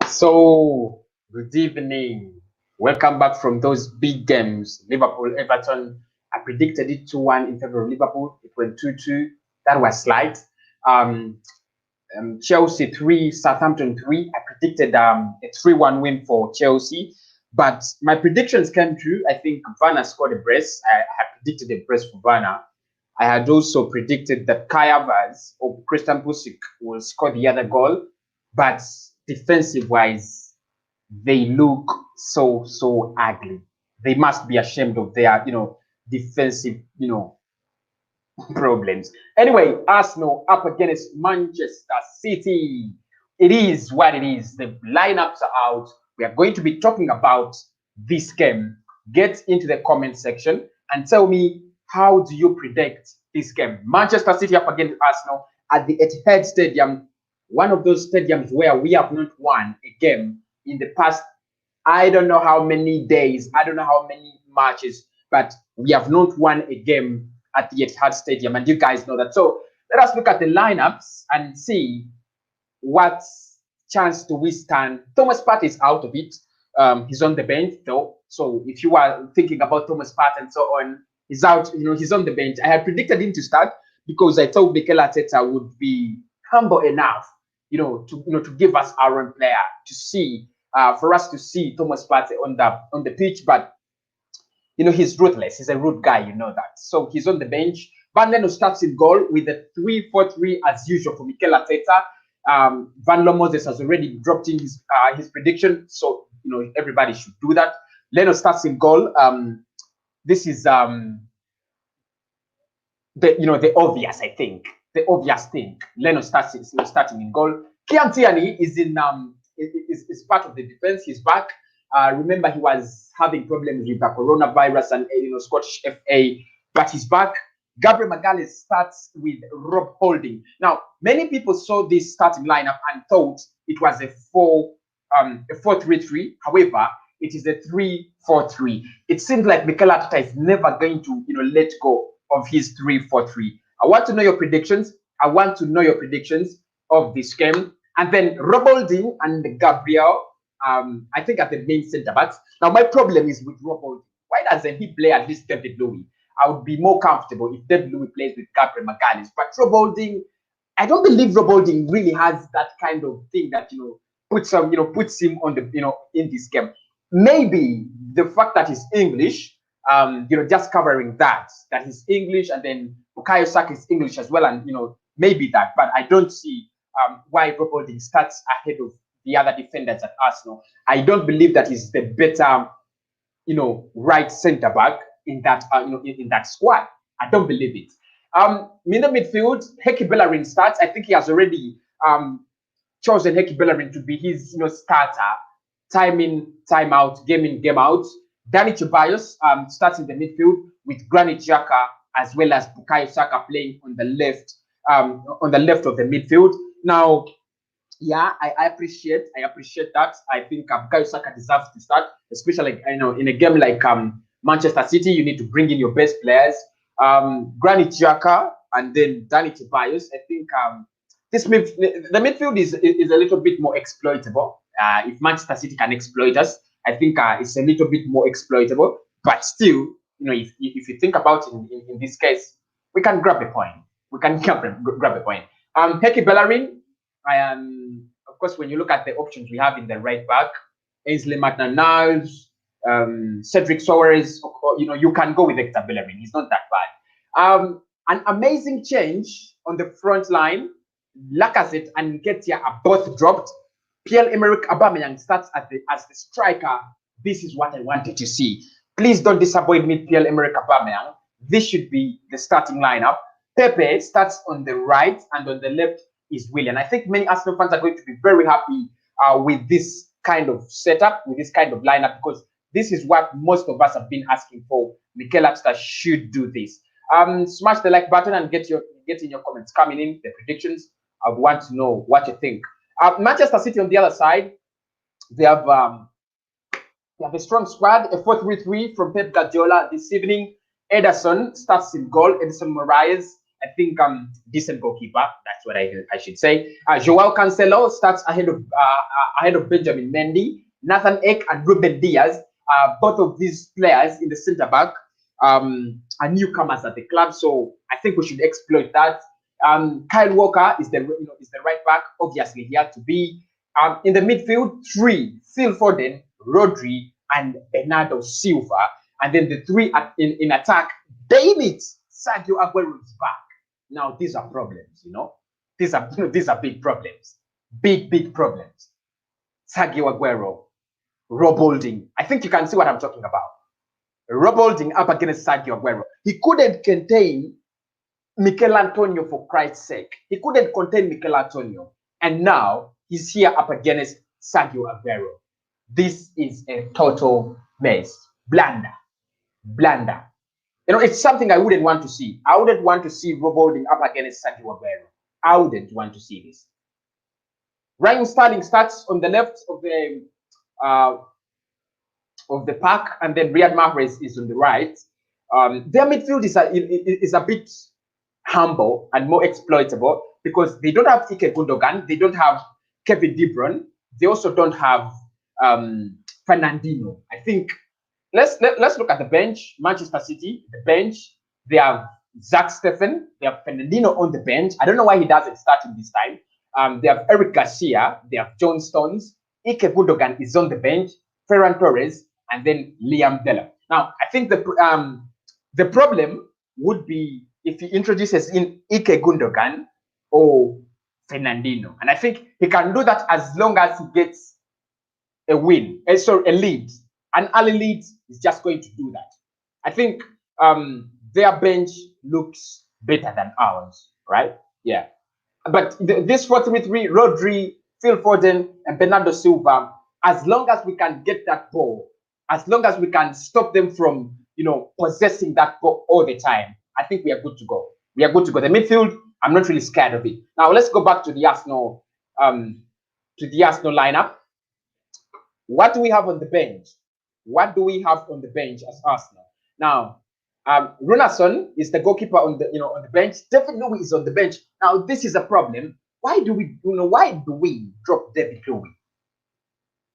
So, good evening. Welcome back from those big games. Liverpool, Everton. I predicted it 2-1 in favor of Liverpool. It went 2-2. That was slight. Um, Chelsea 3, Southampton 3. I predicted a 3-1 win for Chelsea. But my predictions came true. I think Werner scored a brace. I had predicted a brace for Werner. I had also predicted that Kai Havertz or Christian Pulisic will score the other goal. But defensive wise, they look so ugly. They must be ashamed of their defensive problems. Anyway, Arsenal up against Manchester City. It is what it is. The lineups are out. We are going to be talking about this game. Get into the comment section and tell me, how do you predict this game? Manchester City up against Arsenal at the Etihad Stadium, one of those stadiums where we have not won a game in the past, I don't know how many days, I don't know how many matches, but we have not won a game at the Etihad Stadium, and you guys know that. So let us look at the lineups and see what chance do we stand. Thomas Partey is out of it. He's on the bench though. So if you are thinking about Thomas Partey and so on, he's out. He's on the bench. I had predicted him to start because I thought Mikel Arteta would be humble enough, to give us our own player to see, for us to see Thomas Partey on the pitch, but he's ruthless. He's a rude guy, you know that. So he's on the bench. Van Leno starts in goal with a 3-4-3 as usual for Mikel Arteta. Van Moses has already dropped in his prediction, so everybody should do that. Leno starts in goal. This is the obvious, I think, the obvious thing. Leno starting in goal. Kian Tierney is part of the defense. He's back. Remember, he was having problems with the coronavirus and Scottish FA, but he's back. Gabriel Magalhaes starts with Rob Holding. Now, many people saw this starting lineup and thought it was a 4-3-3. However, it is a 3-4-3. It seems like Mikel Arteta is never going to let go of his 3-4-3. I want to know your predictions. I want to know your predictions of this game. And then Rob Holding and Gabriel, I think, at the main centre backs. Now, my problem is with Rob Holding. Why doesn't he play at least David Louis? I would be more comfortable if David Louis plays with Gabriel Magalhaes. But Rob Holding, I don't believe Rob Holding really has that kind of thing that puts him on the in this game. Maybe the fact that he's English, just covering that he's English, and then Bukayo Saka is English as well, and maybe that. But I don't see why Rob Holding starts ahead of the other defenders at Arsenal. I don't believe that he's the better, right centre back in that in that squad. I don't believe it. In the midfield, Heki Bellerin starts. I think he has already chosen Heki Bellerin to be his starter, time in, time out, game in, game out. Danny Ceballos starts in the midfield with Granit Xhaka as well as Bukayo Saka playing on the left of the midfield. Now, yeah, I appreciate that. I think Bukayo Saka deserves to start, especially in a game like Manchester City. You need to bring in your best players. Granit Xhaka and then Danny Ceballos. I think the midfield is a little bit more exploitable. If Manchester City can exploit us, I think it's a little bit more exploitable. But still, if you think about it in this case, we can grab a point. We can grab a point. Heki Bellerin. Of course, when you look at the options we have in the right back, Ainsley Maitland-Niles, Cedric Soares, you can go with Hector Bellerin. He's not that bad. An amazing change on the front line. Lacazette and Nketiah are both dropped. Pierre-Emerick Aubameyang starts as the striker. This is what I wanted to see. Please don't disappoint me, Pierre-Emerick Aubameyang. This should be the starting lineup. Pepe starts on the right, and on the left is Willian. I think many Arsenal fans are going to be very happy with this kind of setup, with this kind of lineup, because this is what most of us have been asking for. Mikel Arteta should do this. Smash the like button and get in your comments coming in, the predictions. I want to know what you think. Manchester City on the other side, they have a strong squad, a 4-3-3 from Pep Guardiola this evening. Ederson starts in goal. Edison Moraes, I think decent goalkeeper. That's what I should say. Joao Cancelo starts ahead of Benjamin Mendy, Nathan Ake, and Ruben Diaz. Both of these players in the centre back are newcomers at the club, so I think we should exploit that. Kyle Walker is the right back. Obviously, he had to be. In the midfield, three: Phil Foden, Rodri, and Bernardo Silva. And then the three in attack, damn it, Sergio Aguero is back. Now these are problems, These are big problems. Big problems. Sergio Aguero, Rob Holding. I think you can see what I'm talking about. Rob Holding up against Sergio Aguero. He couldn't contain Mikel Antonio, for Christ's sake. He couldn't contain Mikel Antonio. And now he's here up against Sergio Aguero. This is a total mess. Blunder. It's something I wouldn't want to see. I wouldn't want to see Rob Holding up against Sergio Aguero. I wouldn't want to see this. Raheem Sterling starts on the left of the pack, and then Riyad Mahrez is on the right. Their midfield is a bit humble and more exploitable because they don't have Ike Gundogan, they don't have Kevin De Bruyne, they also don't have Fernandinho. I think let's look at the bench. Manchester City, the bench, they have Zach Steffen, they have Fernandinho on the bench. I don't know why he doesn't start in this time. They have Eric Garcia, they have John Stones, Ike Gundogan is on the bench, Ferran Torres, and then Liam Delap. Now, I think the problem would be if he introduces in Ike Gundogan or Fernandinho. And I think he can do that as long as he gets a win, a lead. An early lead is just going to do that. I think their bench looks better than ours, right? Yeah. But this 4-3-3, Rodri, Phil Foden, and Bernardo Silva, as long as we can get that ball, as long as we can stop them from, possessing that ball all the time, I think we are good to go. We are good to go. The midfield, I'm not really scared of it. Now let's go back to the Arsenal, lineup. What do we have on the bench? What do we have on the bench as Arsenal? Now, Runarsson is the goalkeeper on the bench. David Louis is on the bench. Now, this is a problem. Why do we drop David Louis?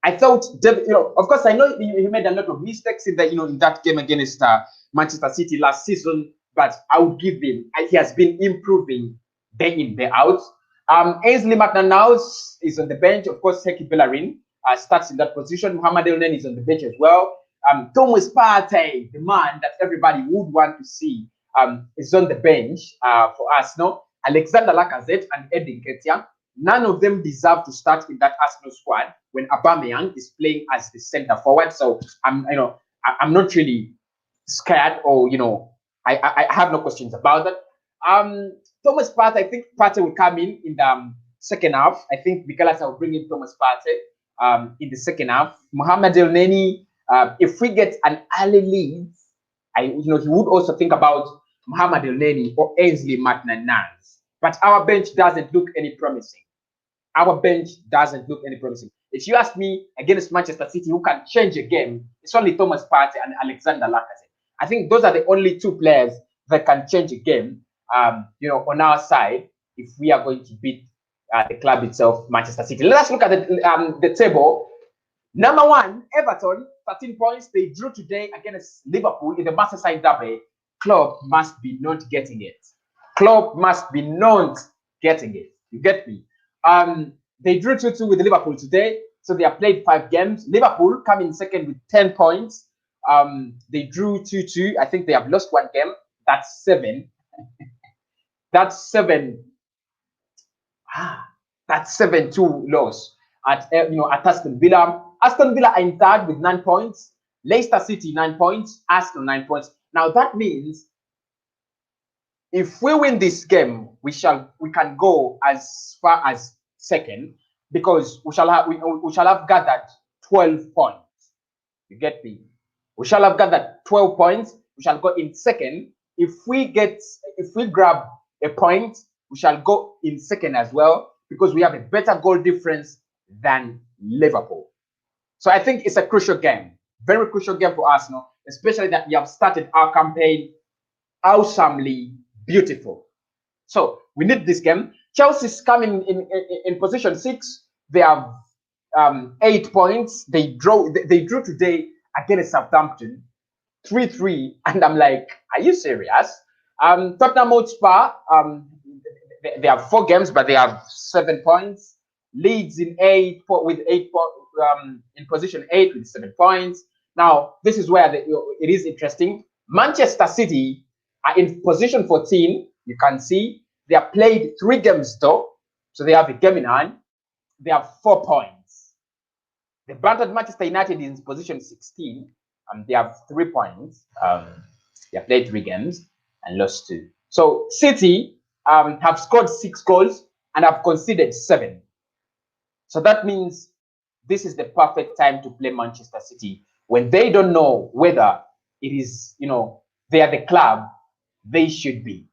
I thought David, of course, I know he made a lot of mistakes in that game against Manchester City last season, but I would give him. He has been improving day in, day out. Ainsley Maitland-Niles is on the bench. Of course, Heki Bellerin starts in that position. Mohamed Elneny is on the bench as well. Thomas Partey, the man that everybody would want to see, is on the bench for Arsenal. Alexander Lacazette and Edin Ketia. None of them deserve to start in that Arsenal squad when Aubameyang is playing as the center forward. So I'm not really scared, or I have no questions about that. Thomas Partey, I think Partey will come in the second half. I think Mikel Arteta will bring in Thomas Partey in the second half. Mohamed Elneny, if we get an early lead, he would also think about Mohamed Elneny or Ainsley Maitland-Niles. But our bench doesn't look any promising. If you ask me, against Manchester City, who can change a game, it's only Thomas Partey and Alexander Lacazette. I think those are the only two players that can change a game, on our side, if we are going to beat the club itself, Manchester City. Let's look at the table. Number one, Everton, 13 points. They drew today against Liverpool in the Merseyside derby. Klopp must be not getting it. You get me? They drew 2-2 with Liverpool today, so they have played 5 games. Liverpool come in second with 10 points. They drew 2-2. I think they have lost 1 game. That's 7. That's 7. That's 7-2 loss at Aston Villa. Aston Villa are in third with 9 points. Leicester City 9 points. Arsenal 9 points. Now that means if we win this game, we can go as far as second, because we shall have gathered 12 points. You get me? We shall have gathered 12 points. We shall go in second. If we grab a point, we shall go in second as well, because we have a better goal difference than Liverpool. So I think it's a crucial game, very crucial game for Arsenal, especially that we have started our campaign awesomely beautiful. So we need this game. Chelsea's coming in position 6. They have 8 points. They drew today against Southampton 3-3, and I'm like, are you serious? Tottenham Hotspur, they have 4 games, but they have 7 points. Leeds in 8 with 8 in position 8 with 7 points. Now this is where it is interesting. Manchester City are in position 14. You can see they have played 3 games though, so they have a game in hand. They have 4 points. The battered Manchester United is in position 16. They have 3 points. They have played 3 games and lost 2. So City have scored 6 goals and have conceded 7. So that means this is the perfect time to play Manchester City when they don't know whether it is, they are the club they should be.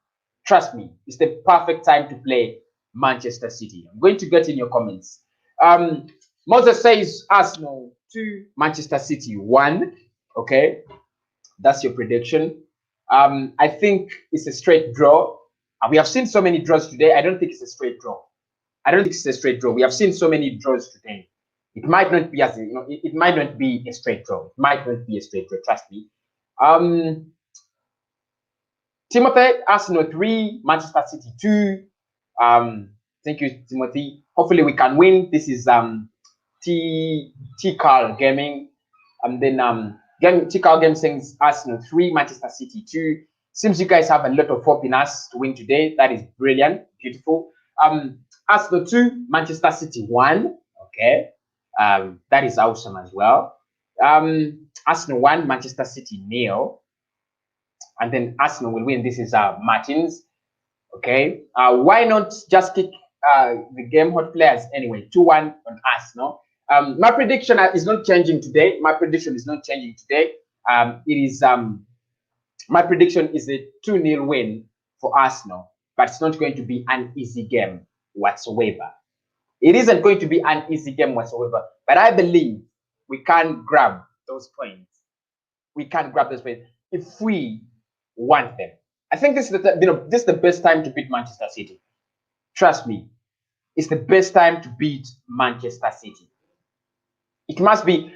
Trust me, it's the perfect time to play Manchester City. I'm going to get in your comments. Moses says Arsenal 2, Manchester City 1. Okay, that's your prediction. I think it's a straight draw. We have seen so many draws today. I don't think it's a straight draw. We have seen so many draws today. It might not be it might not be a straight draw. It might not be a straight draw. Trust me. Timothy, Arsenal 3, Manchester City 2. Thank you, Timothy. Hopefully we can win. This is T Carl Gaming, and then T Carl Game saying Arsenal 3, Manchester City 2. Seems you guys have a lot of hope in us to win today. That is brilliant, beautiful. Arsenal 2, Manchester City 1. Okay, that is awesome as well. Arsenal 1, Manchester City 0. And then Arsenal will win. This is Martins. Okay. Why not just kick the game hot players anyway? 2-1 on Arsenal. My prediction is not changing today. My prediction is not changing today. My prediction is a 2-0 win for Arsenal, but it's not going to be an easy game whatsoever. It isn't going to be an easy game whatsoever, but I believe we can grab those points. We can grab those points if we want them. I think this is this is the best time to beat Manchester City. Trust me, it's the best time to beat Manchester City. It must be,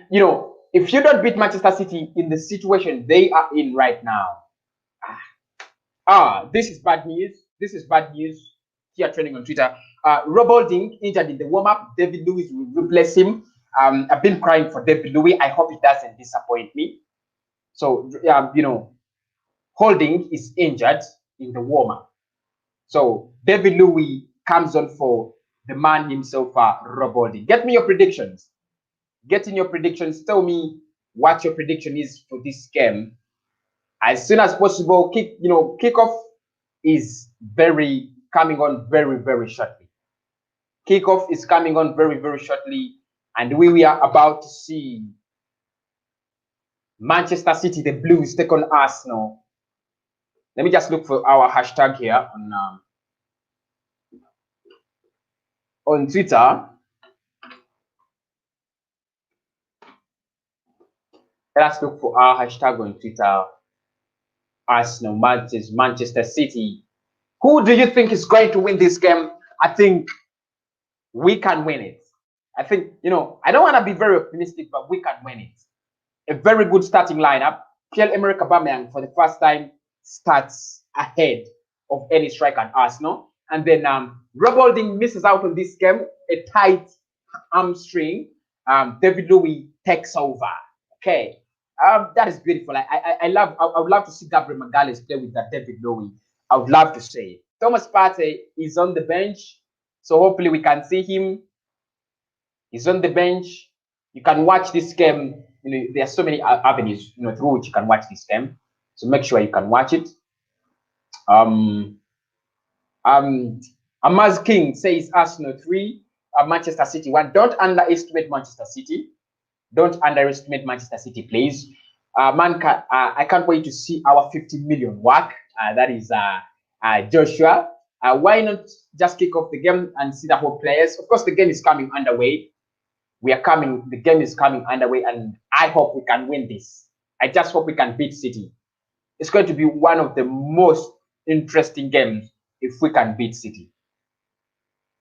if you don't beat Manchester City in the situation they are in right now, this is bad news. This is bad news. Here trending on Twitter. Rob Holding injured in the warm-up. David Luiz will replace him. I've been crying for David Luiz. I hope it doesn't disappoint me. So, Holding is injured in the warm-up. So David Luiz comes on for the man himself, Rob Holding. Get me your predictions. Get in your predictions. Tell me what your prediction is for this game as soon as possible. Kickoff is coming on very, very shortly. Kickoff is coming on very, very shortly, and we are about to see Manchester City, the Blues, take on Arsenal. Let me just look for our hashtag here on Twitter. Let's look for our hashtag on Twitter. Arsenal, Manchester City. Who do you think is going to win this game? I think we can win it. I think, I don't want to be very optimistic, but we can win it. A very good starting lineup. Pierre-Emerick Aubameyang, for the first time, starts ahead of any striker at Arsenal. And then Rob Holding misses out on this game, a tight hamstring. David Luiz takes over. Okay. That is beautiful. I would love to see Gabriel Magalhaes play with that David Luiz. I would love to say it. Thomas Partey is on the bench, so hopefully we can see him. He's on the bench. You can watch this game. There are so many avenues, through which you can watch this game. So make sure you can watch it. Amaz King says Arsenal 3, Manchester City 1. Don't underestimate Manchester City. Don't underestimate Manchester City, please. I can't wait to see our 50 million work. That is Joshua. Why not just kick off the game and see the whole players? Of course, the game is coming underway. The game is coming underway, and I hope we can win this. I just hope we can beat City. It's going to be one of the most interesting games if we can beat City.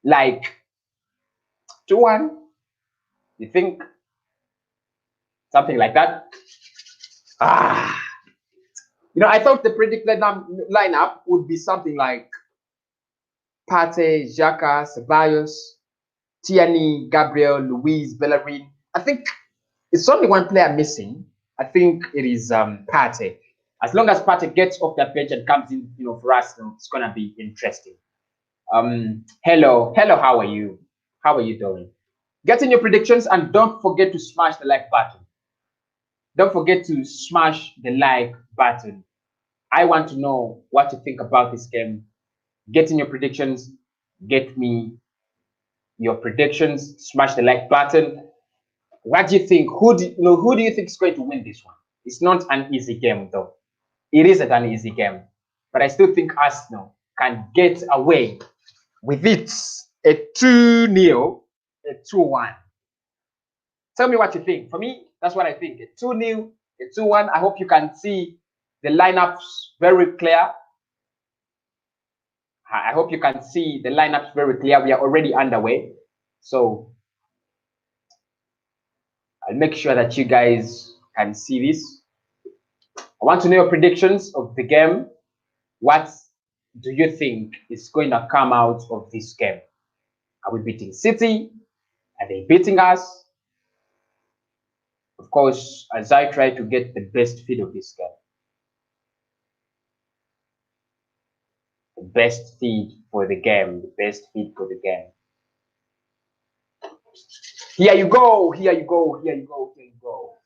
Like 2-1, you think something like that? I thought the predicted lineup would be something like Pate, Xhaka, Ceballos, Tierney, Gabriel, Luis, Bellerin. I think it's only one player missing. I think it is Pate. As long as Pate gets off that bench and comes in, for us, it's gonna be interesting. Hello, how are you? How are you doing? Get in your predictions and don't forget to smash the like button. Don't forget to smash the like button. I want to know what you think about this game. Get in your predictions. Get me your predictions. Smash the like button. What do you think? Who do you think is going to win this one? It's not an easy game though. It isn't an easy game, but I still think Arsenal can get away with it. A 2-0, a 2-1. Tell me what you think. For me, that's what I think. A 2-0, a 2-1. I hope you can see the lineups very clear. I hope you can see the lineups very clear. We are already underway. So I'll make sure that you guys can see this. I want to know your predictions of the game. What do you think is going to come out of this game? Are we beating City? Are they beating us? Of course, as I try to get the best feed of this game. The best feed for the game. The best feed for the game. Here you go. Here you go. Here you go. Here you go.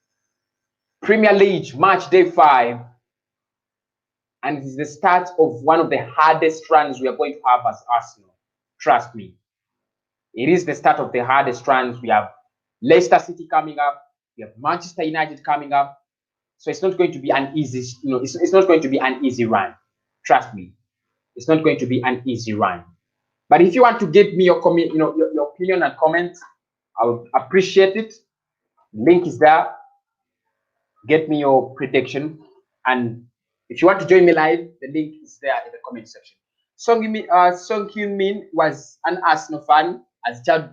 Premier League, match day 5. And it is the start of one of the hardest runs we are going to have as Arsenal. Trust me. It is the start of the hardest runs. We have Leicester City coming up. We have Manchester United coming up. So it's not going to be an easy, it's not going to be an easy run. Trust me. It's not going to be an easy run. But if you want to give me your comment, your opinion and comments, I would appreciate it. Link is there. Get me your prediction. And if you want to join me live, the link is there in the comment section. Song Heung-min was an Arsenal fan. As a child,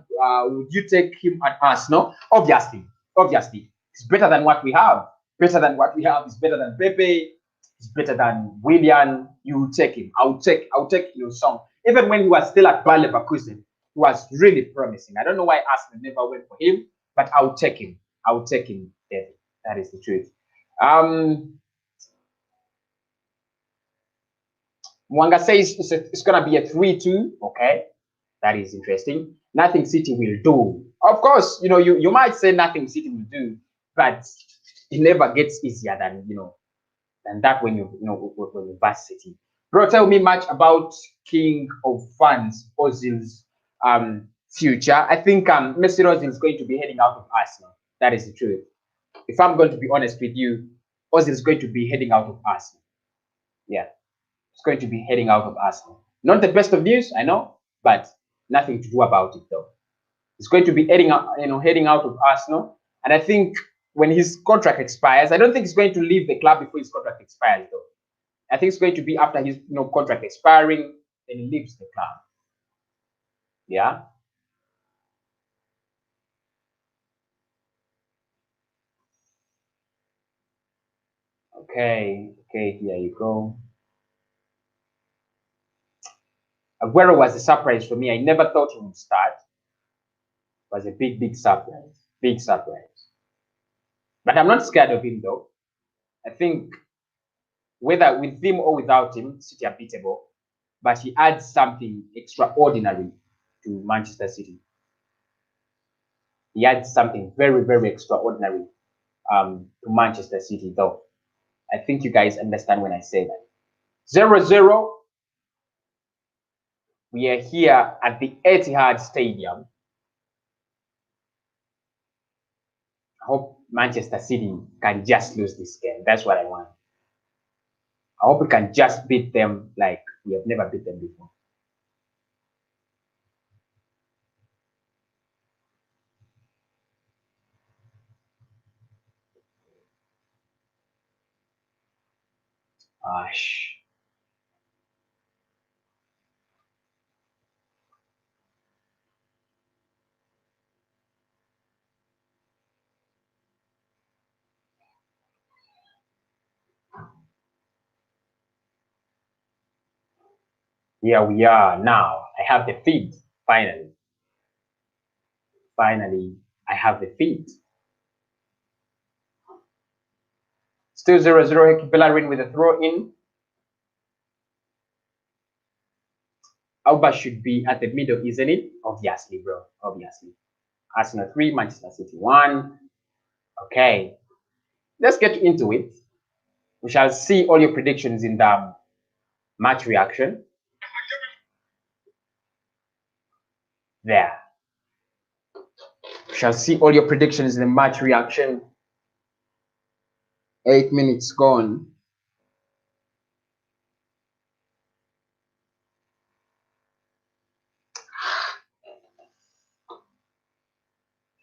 would you take him at Arsenal? Obviously. It's better than what we have. Better than what we have. It's better than Pepe. It's better than Willian. You take him. I'll take your Song. Even when he was still at Bayer Leverkusen, he was really promising. I don't know why Arsenal never went for him, but I'll take him. I'll take him, David. That is the truth. Mwanga says it's going to be a 3-2. Okay, that is interesting. Nothing City will do. Of course, you might say nothing City will do, but it never gets easier than than that when when you bash City. Bro, tell me much about King of Fans Ozil's future. I think Mesut Ozil is going to be heading out of Arsenal. That is the truth. If I'm going to be honest with you, Ozil is going to be heading out of Arsenal. Yeah, it's going to be heading out of Arsenal. Not the best of news, I know, but nothing to do about it though. He's going to be heading out of Arsenal, and I think when his contract expires, I don't think he's going to leave the club before his contract expires though. I think it's going to be after his contract expiring, then he leaves the club. Yeah. Okay, here you go. Aguero was a surprise for me. I never thought he would start. It was a big surprise. Big surprise. But I'm not scared of him though. I think whether with him or without him, City are beatable. But he adds something extraordinary to Manchester City. He adds something very extraordinary to Manchester City though. I think you guys understand when I say that. 0-0. We are here at the Etihad Stadium. I hope Manchester City can just lose this game. That's what I want. I hope we can just beat them like we have never beat them before. Gosh. Here we are now. I have the feed. Finally, I have the feed. Still 0-0. Bellerin with a throw in. Alba should be at the middle, isn't it? Obviously, bro. Obviously. Arsenal 3, Manchester City 1. Okay. Let's get into it. We shall see all your predictions in the match reaction. There. We shall see all your predictions in the match reaction. 8 minutes gone.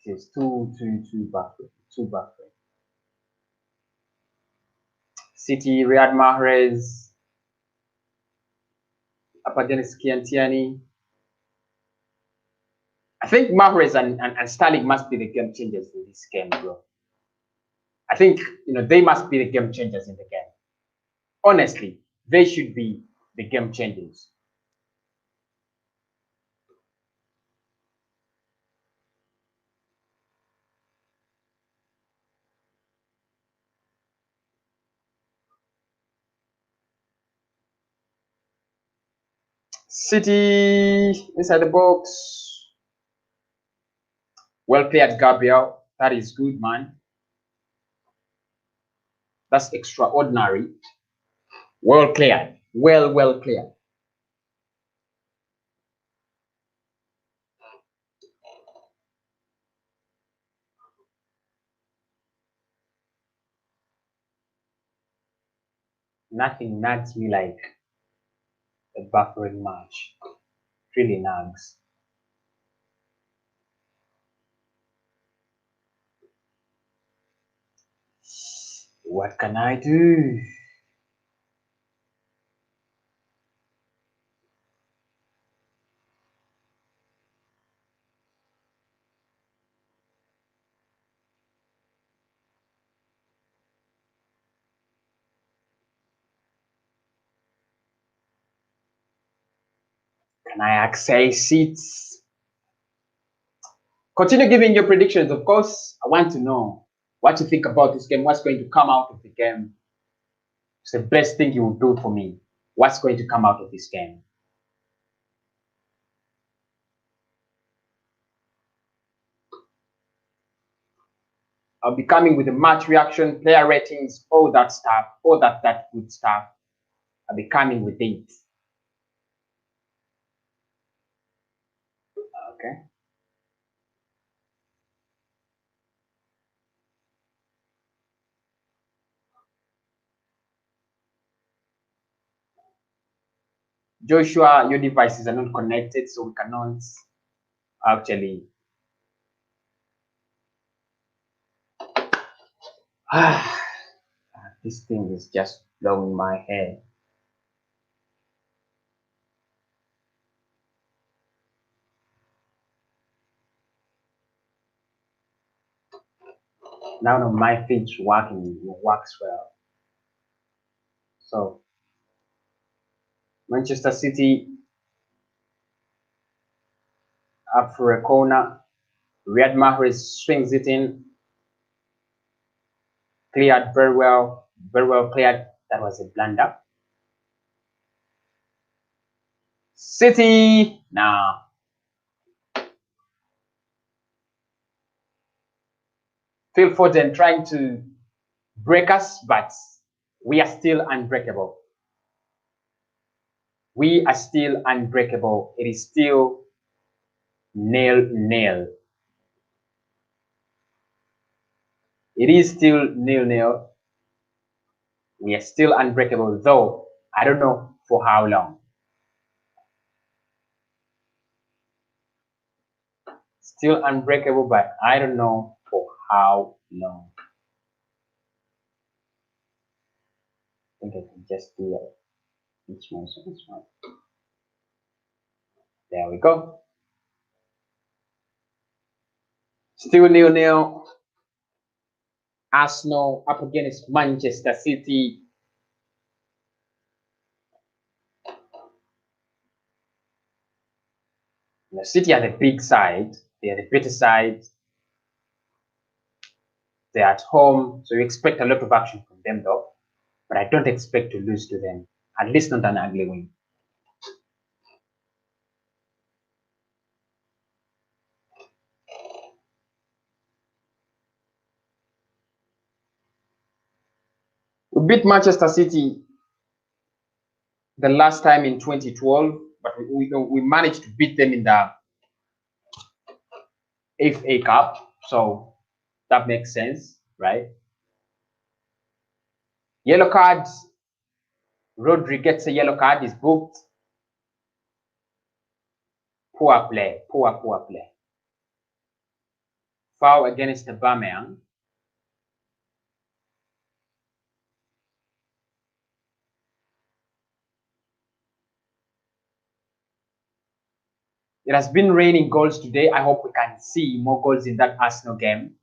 This is two back. City, Riyad Mahrez up against Kiantiani. I think Mahrez and Sterling must be the game changers in this game, bro. I think they must be the game changers in the game. Honestly, they should be the game changers. City inside the box. Well played, Gabriel. That is good, man. That's extraordinary. Well cleared. Well cleared. Nothing nags me like a buffering match. Really nags. What can I do? Can I access it? Continue giving your predictions. Of course, I want to know what you think about this game. What's going to come out of the game? It's the best thing you will do for me. What's going to come out of this game? I'll be coming with a match reaction, player ratings, all that stuff, all that good stuff. I'll be coming with it. Okay. Joshua, your devices are not connected, so we cannot actually. This thing is just blowing my head. None of my feeds works well. So Manchester City up for a corner. Riyad Mahrez swings it in. Cleared very well cleared. That was a blunder. City now. Phil Foden trying to break us, but we are still unbreakable. We are still unbreakable. It is still 0-0. It is still 0-0. We are still unbreakable, though I don't know for how long. Still unbreakable, but I don't know for how long. I think I can just do that. This one. There we go. Still 0-0. Arsenal up against Manchester City. City are the big side. They are the better side. They're at home, so you expect a lot of action from them, though. But I don't expect to lose to them. At least not an ugly win. We beat Manchester City the last time in 2012, but we managed to beat them in the FA Cup, so that makes sense, right? Yellow cards. Rodri gets a yellow card, is booked. Poor play, poor play. Foul against the Aubameyang. It has been raining goals today. I hope we can see more goals in that Arsenal game,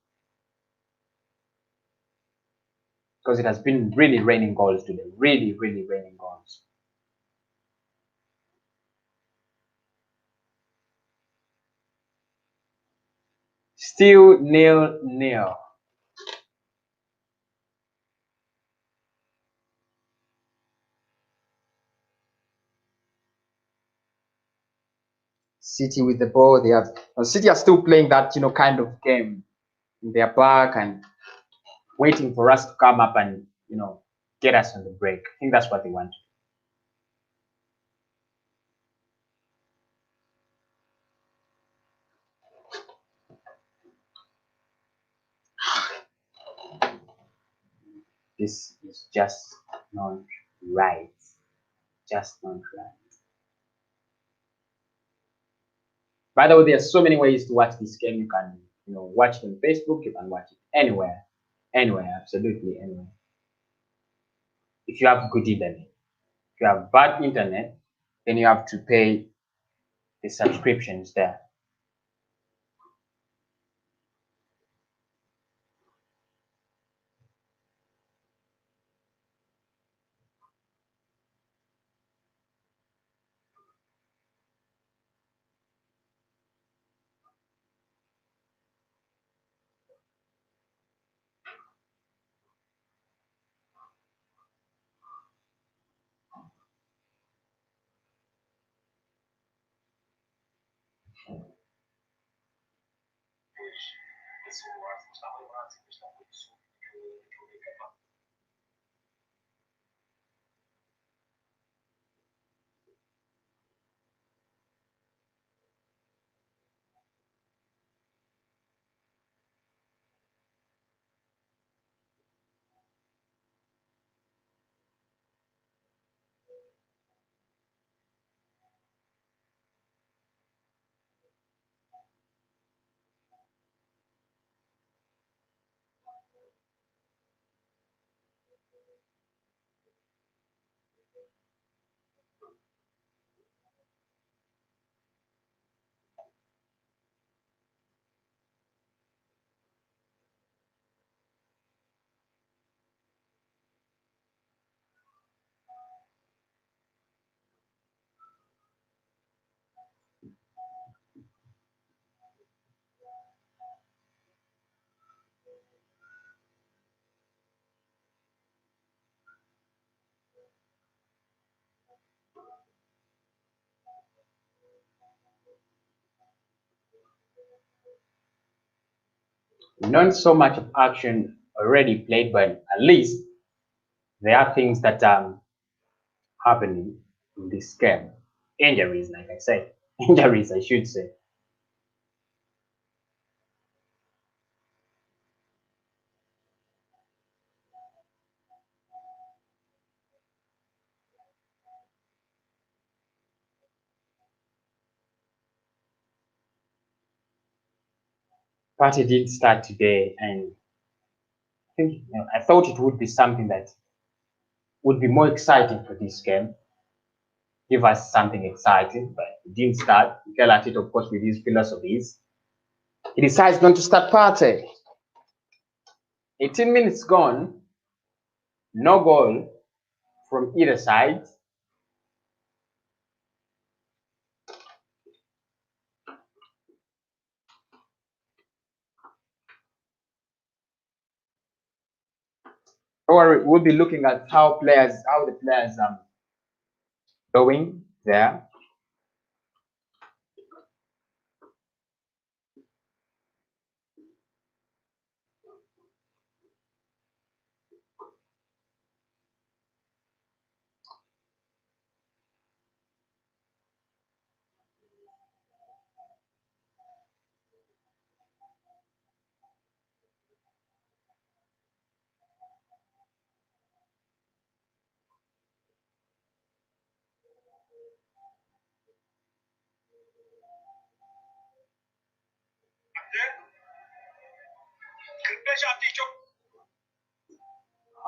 because it has been really raining goals today. Really raining goals. Still 0-0. City with the ball. City are still playing that kind of game. They're back and waiting for us to come up and get us on the break. I think that's what they want. This is just not right. Just not right. By the way, there are so many ways to watch this game. You can, watch it on Facebook. You can watch it anywhere, absolutely anywhere. If you have good internet, if you have bad internet, then you have to pay the subscriptions there. Not so much of action already played, but at least there are things that are happening in this game. Injuries, like I said. Injuries, I should say. Party did start today, and I thought it would be something that would be more exciting for this game. Give us something exciting, but it didn't start. Mikel Arteta, of course, with his philosophies, he decides not to start Party. 18 minutes gone, no goal from either side. Or we'll be looking at how the players going there.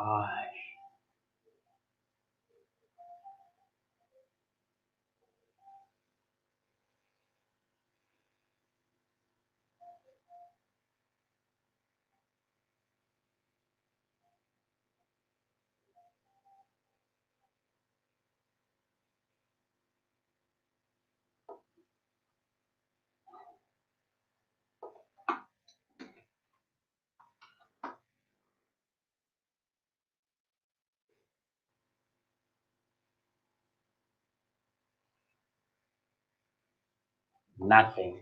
Ay, nothing.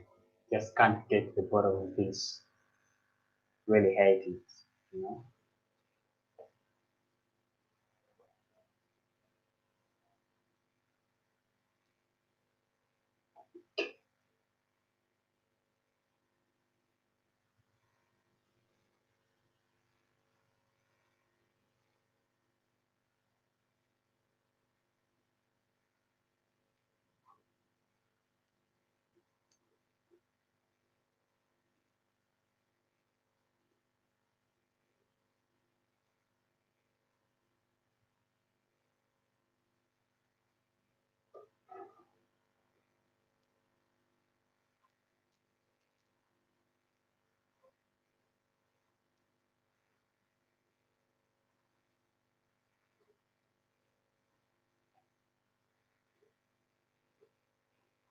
Just can't get to the bottom of this. Really hate it, you know.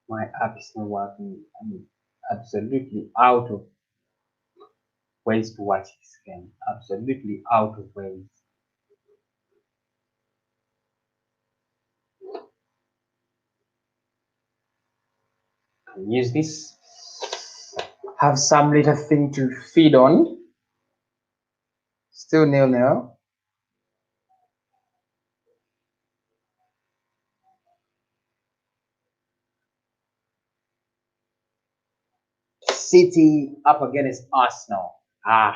My app is not working. I'm absolutely out of ways to watch this game. Absolutely out of ways. Can use this. Have some little thing to feed on. Still 0-0. City up against Arsenal. I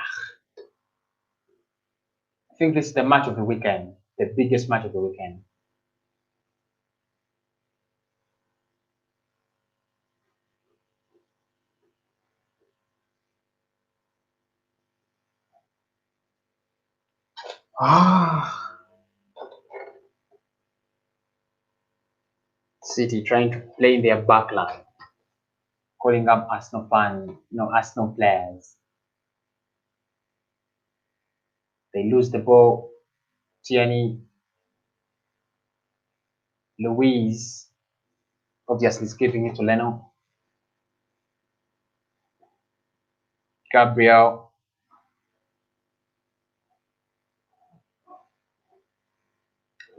think this is the match of the weekend, the biggest match of the weekend. City trying to play in their backline, calling up Arsenal fans, Arsenal players. They lose the ball. Tierney, Louise, obviously is giving it to Leno. Gabriel.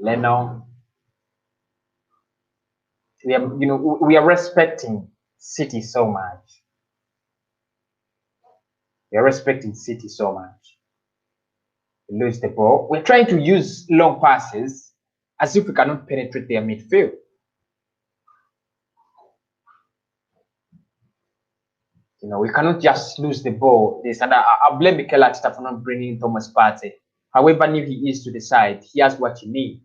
Leno. We are respecting City so much. We are respecting City so much. We lose the ball. We're trying to use long passes as if we cannot penetrate their midfield. We cannot just lose the ball. And I blame Mikel Arteta for not bringing Thomas Partey. However new he is to the side, he has what you need.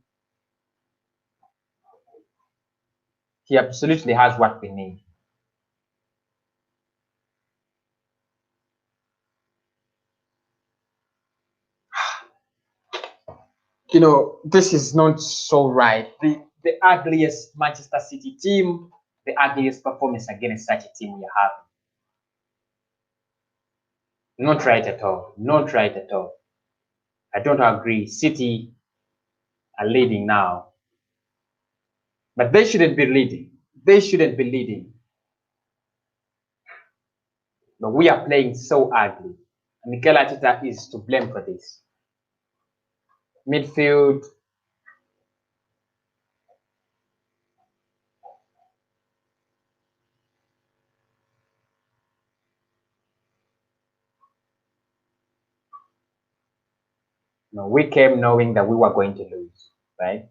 He absolutely has what we need. This is not so right. The ugliest Manchester City team, the ugliest performance against such a team we have. Not right at all. Not right at all. I don't agree. City are leading now. But they shouldn't be leading. They shouldn't be leading. But we are playing so ugly. And Mikel Arteta is to blame for this. Midfield. No, we came knowing that we were going to lose, right?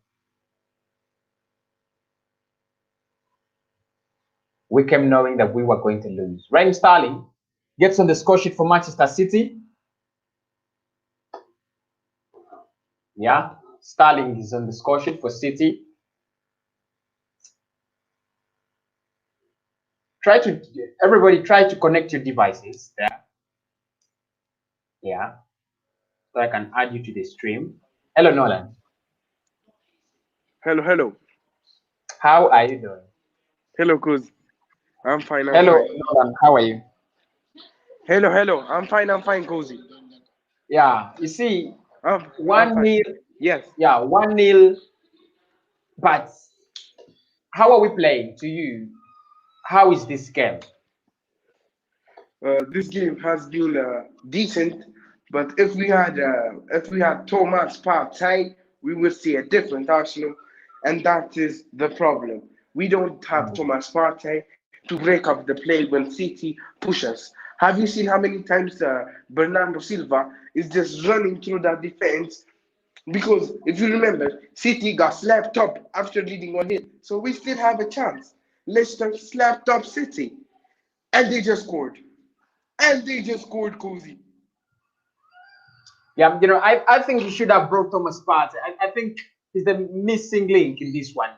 We came knowing that we were going to lose. Raheem Sterling gets on the score sheet for Manchester City. Yeah, Sterling is on the score sheet for City. Everybody try to connect your devices there. Yeah, so I can add you to the stream. Hello, Nolan. Hello. How are you doing? Hello, Kuz. I'm fine. Hello, Nolan. How are you? Hello. I'm fine, Cozy. Yeah, you see, I'm one fine. nil. Yes. Yeah, 1-0. But how are we playing to you? How is this game? This game has been decent, but if we had Thomas Partey, we would see a different Arsenal, and that is the problem. We don't have Thomas Partey to break up the play when City push us. Have you seen how many times Bernardo Silva is just running through that defense? Because if you remember, City got slapped up after leading 1-0, so we still have a chance. Leicester slapped up City, and they just scored. Cozy. Yeah, I think he should have brought Thomas Partey. I think he's the missing link in this one.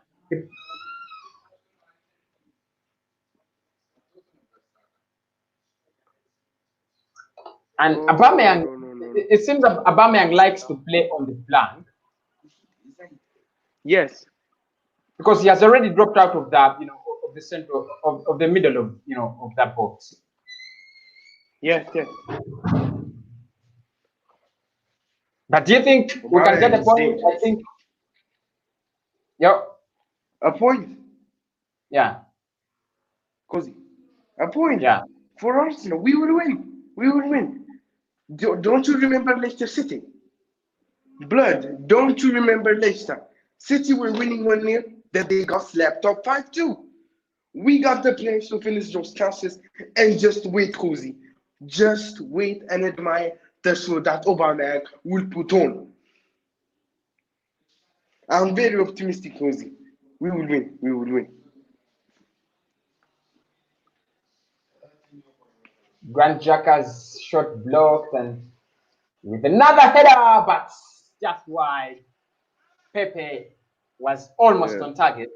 And Aubameyang, No. it seems that Aubameyang likes to play on the flank Yes. because he has already dropped out of that, of the center of the middle of that box. Yes. But do you think we can get a Aubameyang is point? I dangerous. think, yeah, A point, yeah, Cozy. A point yeah. for Arsenal. We will win. We will win. Don't you remember Leicester City? Blood, don't you remember Leicester? City were winning 1-0, then they got slapped up 5-2. We got the players to finish those chances and just wait, Cozy. Just wait and admire the show that Aubameyang will put on. I'm very optimistic, Cozy. We will win. We will win. Grant Xhaka's shot blocked and with another header, but just wide. Pepe was almost Yeah. on target.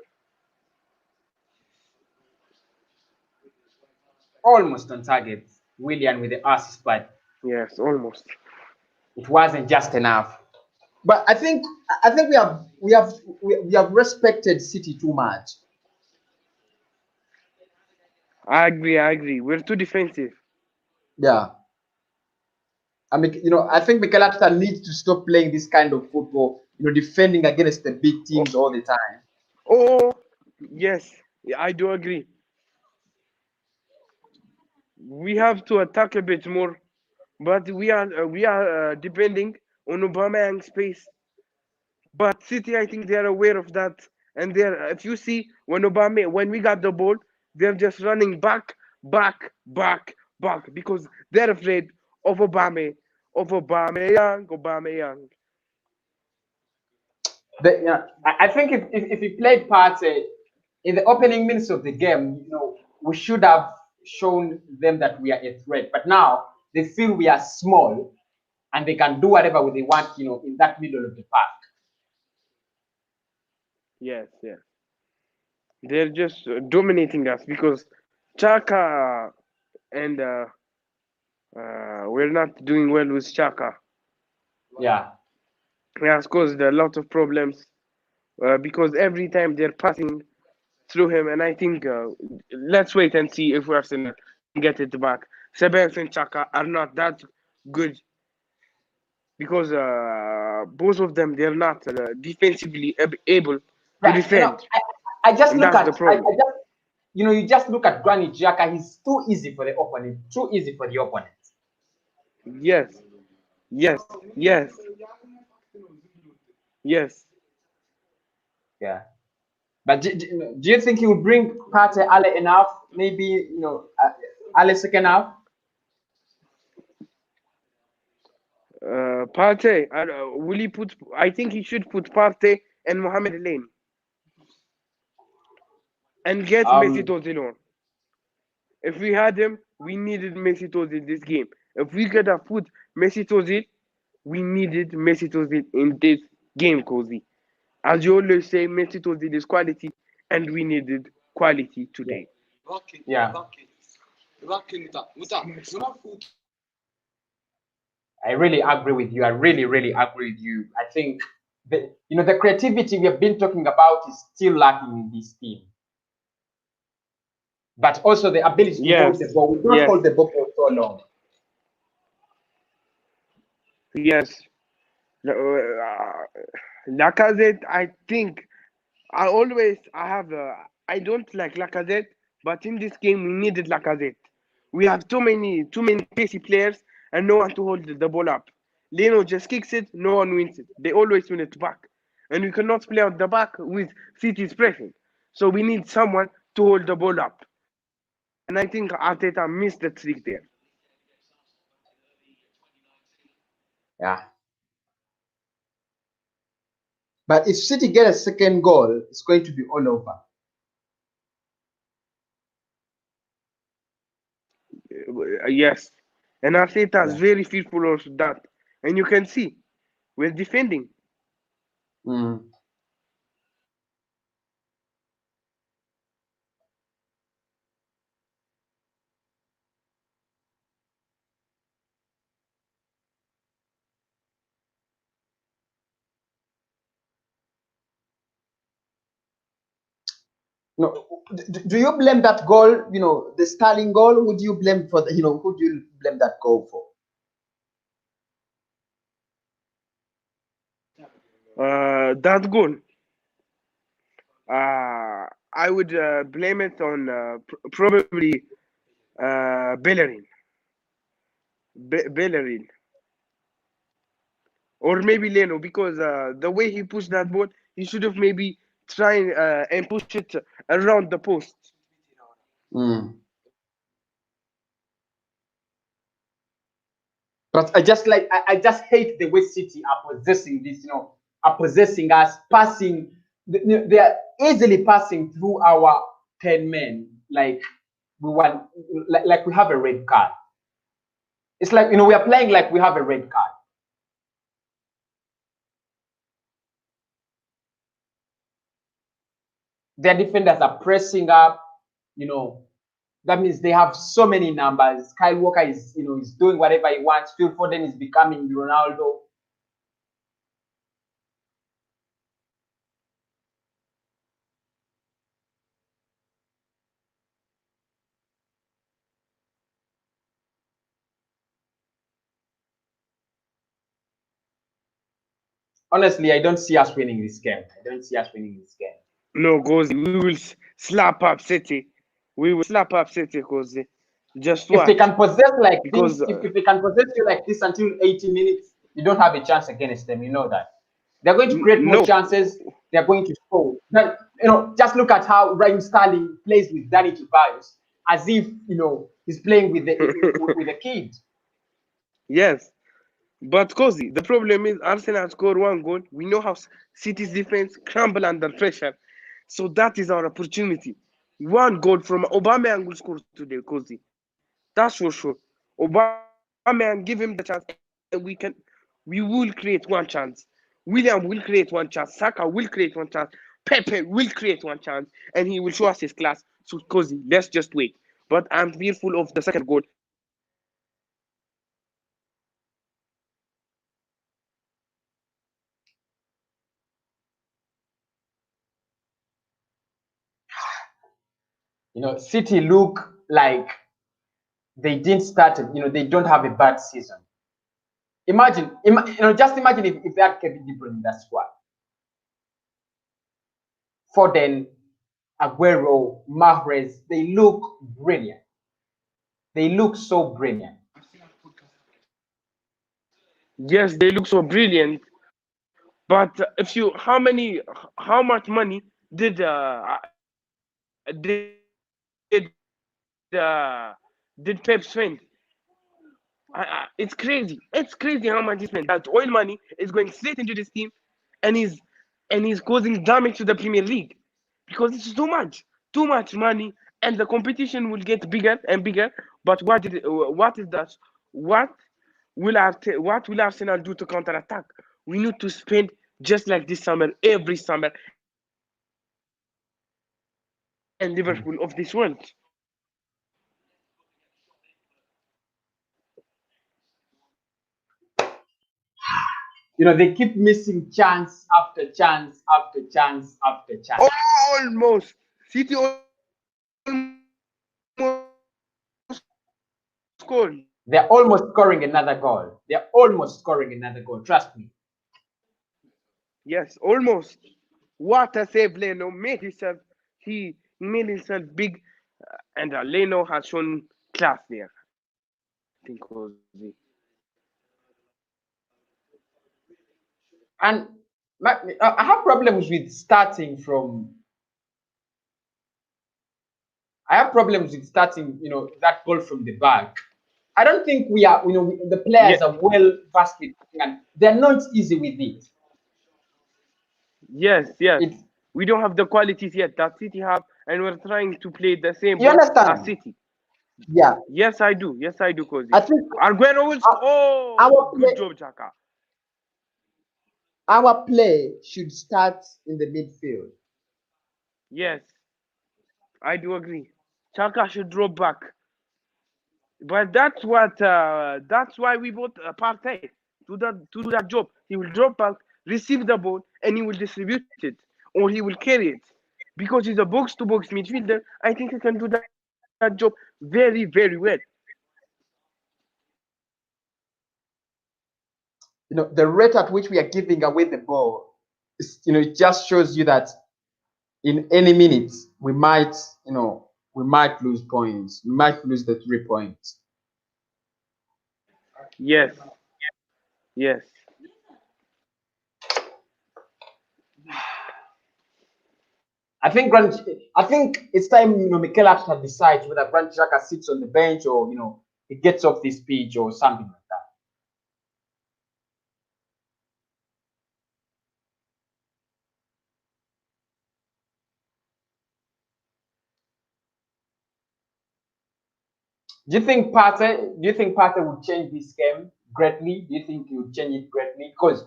Almost on target. Willian with the assist, but Yes, almost. it wasn't just enough. But I think we have respected City too much. I agree. We're too defensive. Yeah. I mean, I think Mikel Arteta needs to stop playing this kind of football, defending against the big Oh, teams all the time. oh yes, I do agree. We have to attack a bit more, but we are depending on Aubameyang space. But City, I think they are aware of that, and if you see when we got the ball, they're just running back because they're afraid of Aubameyang. I think if he played part in the opening minutes of the game, we should have shown them that we are a threat. But now they feel we are small and they can do whatever they want, in that middle of the park. Yes. They're just dominating us because Chaka and we're not doing well with Chaka. Yeah. It has caused a lot of problems because every time they're passing through him, and I think let's wait and see if Arsenal can get it back. Sebens and Chaka are not that good because both of them they're not defensively able to Right. defend, I just and look that's the at problem. you just look at Granit Xhaka. He's too easy for the opponent. Too easy for the opponent. Yes, yes. Yes. Yeah. But do you think he will bring Partey early enough? Maybe early second half. Partey, will he put? I think he should put Partey and Mohamed Lane and get Messi Um. Ozil on. If we had him, we needed Messi Ozil this game. If we could have put Messi Ozil, we needed Messi Ozil in this game, Cozy. As you always say, Messi Ozil is quality, and we needed quality Yeah. today. Yeah. I really agree with you. I really, really agree with you. I think the creativity we have been talking about is still lacking in this team. But also the ability to hold Yes, the ball. We don't yes, hold the ball for so long. yes. Lacazette, I think I don't like Lacazette, but in this game we needed Lacazette. We have too many pacey players and no one to hold the ball up. Leno just kicks it, no one wins it. They always win it back, and we cannot play out the back with City's pressing. So we need someone to hold the ball up, and I think Arteta missed the trick there. Yeah. But if City get a second goal, it's going to be all over. Yes, and Arteta is Yeah. very fearful of that, and you can see we're defending. Mm. No, do you blame that goal? The Sterling goal. Who do you blame for the? Who do you blame that goal for? That goal. I would blame it on probably Bellerin, Bellerin, or maybe Leno, because the way he pushed that ball, he should have maybe tried and push it around the post. Mm. But I just hate the way City are possessing this, are possessing us, passing. They are easily passing through our 10 men, like we want, like we have a red card. It's like we are playing like we have a red card. Their defenders are pressing up, you know. That means they have so many numbers. Kyle Walker is doing whatever he wants. Phil Foden is becoming Ronaldo. Honestly, I don't see us winning this game. I don't see us winning this game. No, Gozi, we will slap up City. We will slap up City, Gozi. Just If they watch. can possess like Because this, if they can possess you like this until 80 minutes, you don't have a chance against them. You know that. They're going to create more no, chances. They're going to score. But just look at how Raheem Sterling plays with Danny Ceballos, as if he's playing with a kid. yes. But Cozy, the problem is Arsenal score one goal. We know how City's defense crumble under pressure. So that is our opportunity. One goal from Aubameyang will score today, Cozy. That's for sure. Aubameyang, give him the chance, and we will create one chance. William will create one chance. Saka will create one chance. Pepe will create one chance, and he will show us his class. So, Cozy, let's just wait. But I'm fearful of the second goal. City look like they didn't start. They don't have a bad season. Just imagine if they had Kevin De Bruyne in that squad. Foden, Aguero, Mahrez, they look brilliant. They look so brilliant. Yes, they look so brilliant. But if you, how much money did did Pep spend? It's crazy. It's crazy how much he spent. That oil money is going straight into this team, and he's causing damage to the Premier League because it's too much money, and the competition will get bigger and bigger. But what is that? What what will Arsenal do to counter attack? We need to spend just like this summer, every summer, and Liverpool of this world. You know, they keep missing chance after chance after chance after chance. Almost. City almost scored. They're almost scoring another goal. They're almost scoring another goal. Trust me. Yes, almost. What a save Leno made himself. He made himself big, and Leno has shown class there. I think Jose. And I have problems with starting from. I have problems with starting, you know, that goal from the back. I don't think we are, you know, the players Yeah, are well versed with, and they're not easy with it. yes. It's, We don't have the qualities yet that City have, and we're trying to play the same you ball as understand? City. Yeah. Yes, I do. Yes, I do, I Cozy. think Aguero will. our, Oh, our good play, job, Chaka. our play should start in the midfield. Yes, I do agree. Chaka should drop back. But that's why we bought Partey to do that job. He will drop back, receive the ball, and he will distribute it, or he will carry it. Because he's a box to box midfielder, I think he can do that job very well. You know, the rate at which we are giving away the ball, is, you know, it just shows you that in any minute we might, you know, we might lose points. We might lose the 3 points. Yes, yes, I think Grant, I think it's time, you know, Mikel Arteta decides whether Grant Xhaka sits on the bench or, you know, he gets off this pitch or something like that. Do you think Partey would change this game greatly? Do you think he would change it greatly? Because,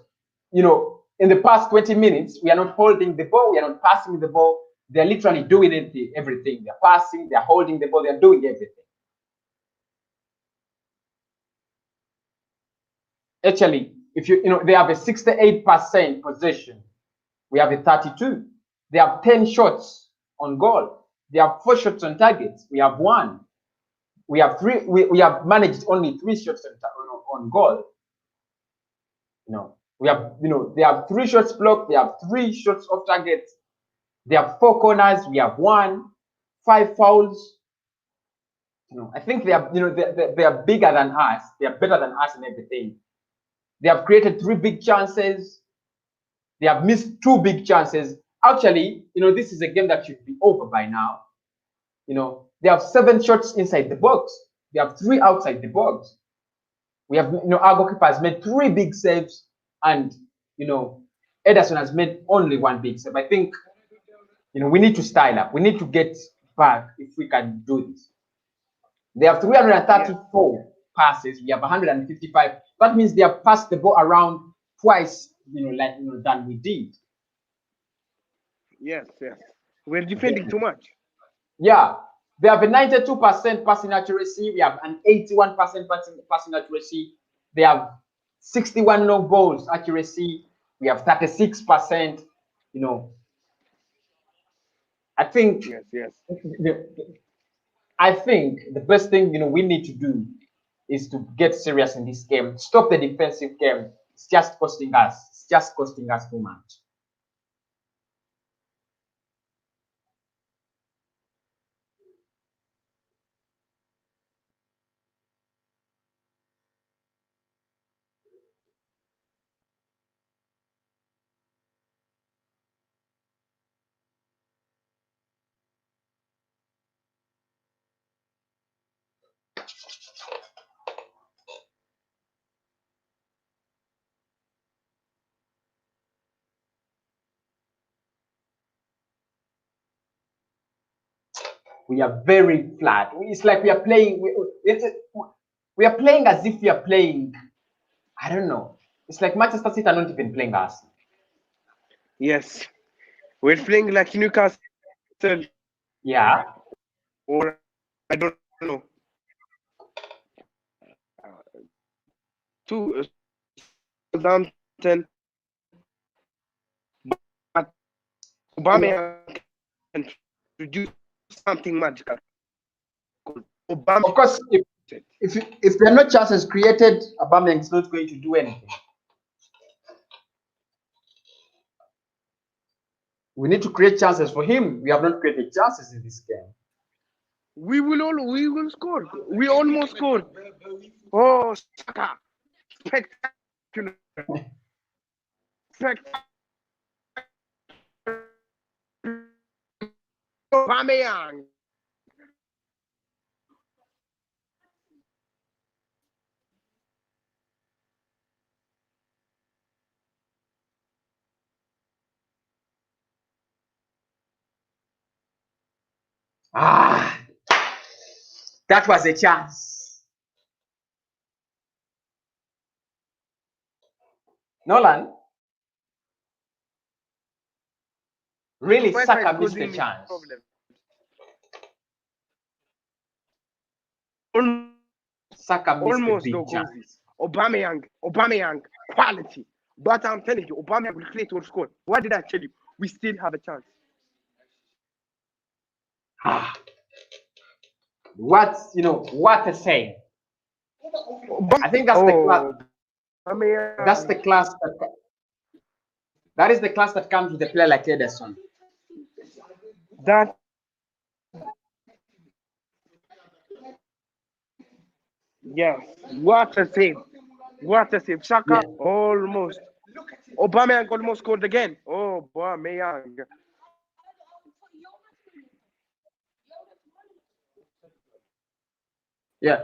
you know, in the past 20 minutes, we are not holding the ball, we are not passing the ball. They're literally doing everything. They're passing, they're holding the ball, they're doing everything. Actually, if you know, they have a 68% possession. We have a 32. They have 10 shots on goal. They have 4 shots on target. We have 1. We have 3. We have managed only 3 shots on goal. You know, we have, you know, they have 3 shots blocked. They have 3 shots off target. They have 4 corners. We have 1. 5 fouls. You know, I think they are, you know, they are bigger than us. They are better than us in everything. They have created 3 big chances. They have missed 2 big chances. Actually, you know, this is a game that should be over by now. You know, they have 7 shots inside the box. They have 3 outside the box. We have, you know, our goalkeeper has made 3 big saves, and, you know, Ederson has made only 1 big save. I think, you know, we need to style up. We need to get back if we can do this. They have Yes, 334 passes. We have 155. That means they have passed the ball around twice, you know, like, you know, than we did. yes. We're defending too much. Yeah, they have a 92% passing accuracy. We have an 81% passing accuracy. They have 61 no balls accuracy. We have 36%. You know, I think Yes. I think the best thing, you know, we need to do is to get serious in this game. Stop the defensive game. It's just costing us. It's just costing us too much. We are very flat. It's like we are playing. We are playing as if we are playing. I don't know. It's like Manchester City are not even playing us. Yes, we're playing like Newcastle, Yeah. or I don't know. To Southampton, but Aubameyang can produce something magical. Aubameyang, Of course, if there are no chances created, Aubameyang is not going to do anything. We need to create chances for him. We have not created chances in this game. we will score. We almost scored. Oh, Saka, spectacular, spectacular. Aubameyang. Ah, that was a chance. Nolan, really, Wi-Fi is Saka missed the causing me chance. problems. Saka missed the Almost big no chance. goals. Aubameyang, quality. But I'm telling you, Aubameyang will create or score. What did I tell you? We still have a chance. Ah, what a save! I think that's the class. That's the class that is the class that comes with a player like Ederson. That yes, what a save! What a save! Saka Yeah. almost. Aubameyang almost scored again. Oh, Aubameyang. Yeah.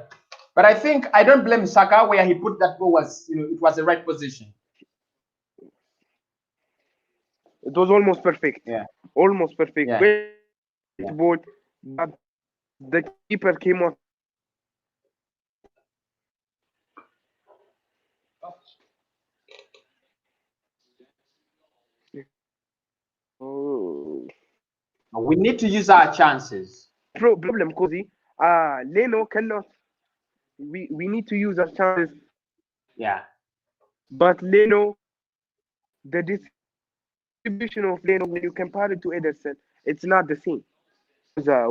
But I don't blame Saka where he put that ball was, it was the right position. It was almost perfect. Yeah. Almost perfect. Yeah. Great ball, but the keeper came off. Oh. We need to use our chances. Problem, Cozy. Leno cannot. We need to use our chances, Yeah. but Leno, the distribution of Leno, when you compare it to Ederson, it's not the same.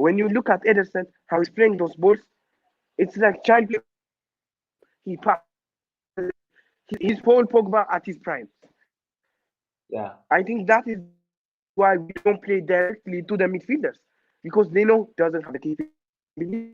When you look at Ederson, how he's playing those balls, it's like child play. He passed. He's Paul Pogba at his prime. Yeah. I think that is why we don't play directly to the midfielders because Leno doesn't have the capability.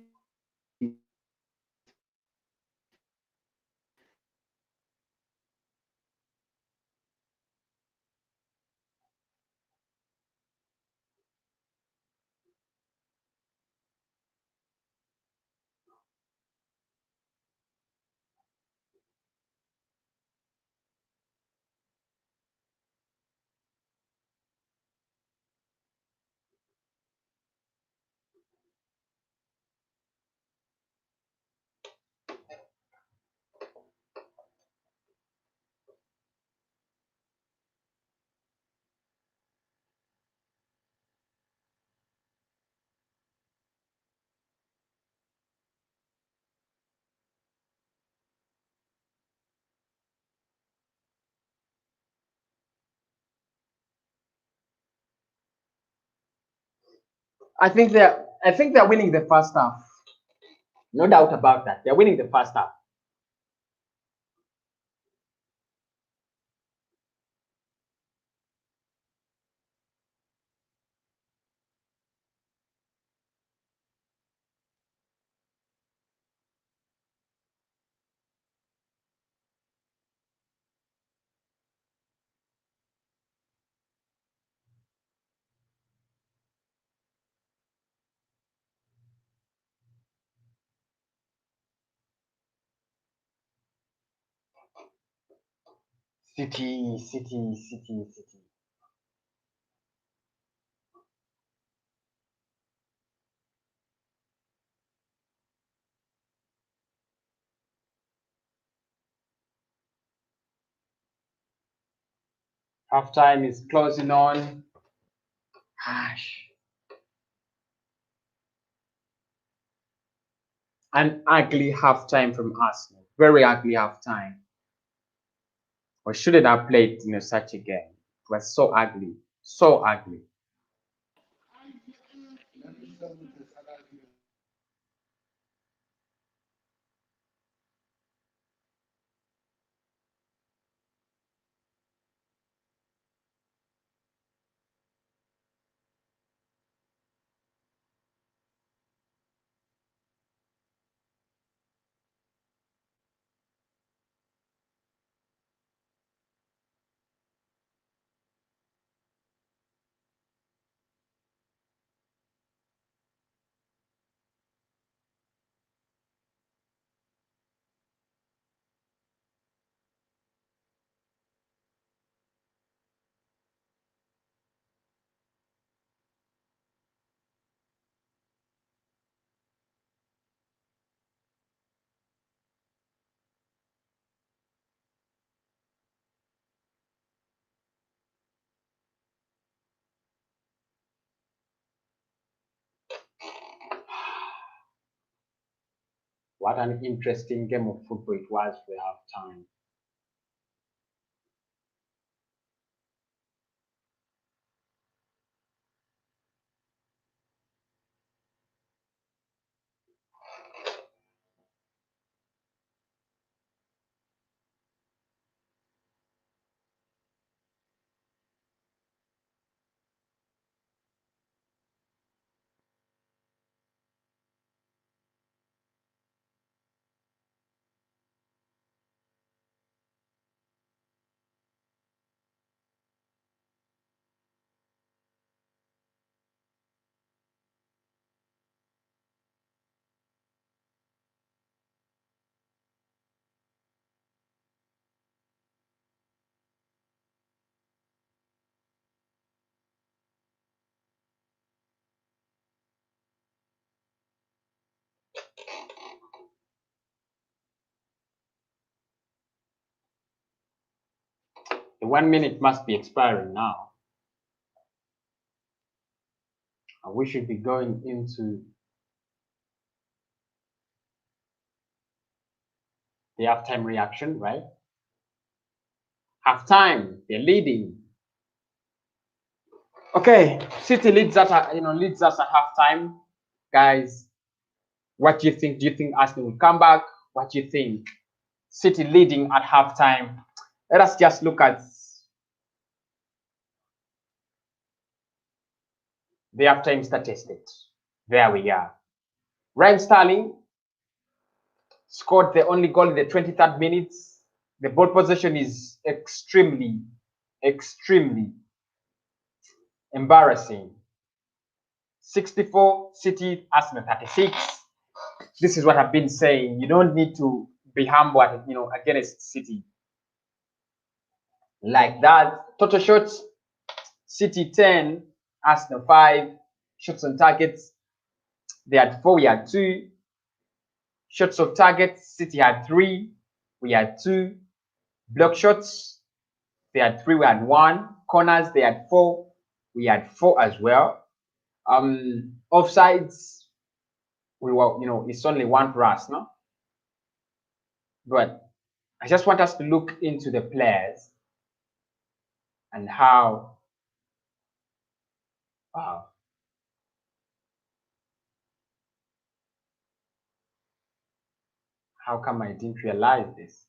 I think they're winning the first half. No doubt about that. They're winning the first half. City. Halftime is closing on. Gosh. An ugly halftime from Arsenal. Very ugly halftime. We shouldn't have played such a game. It was so ugly. So ugly. What an interesting game of football it was for halftime. The 1 minute must be expiring now. And we should be going into the halftime reaction, right? Halftime, they're leading. Okay, City leads us at halftime. Guys, what do you think? Do you think Arsenal will come back? What do you think? City leading at halftime. Let us just look at the halftime statistics. There we are. Raheem Sterling scored the only goal in the 23rd minute. The ball possession is extremely embarrassing. 64, City, Arsenal 36. This is what I've been saying. You don't need to be humble against City. Like that. Total shots, City 10, Arsenal 5. Shots on targets, they had 4, we had 2. Shots of targets, City had 3, we had 2. Block shots, they had 3, we had 1. Corners, they had 4, we had 4 as well. Offsides, we were, it's only 1 for us, no? But I just want us to look into the players and how, wow. How come I didn't realize this?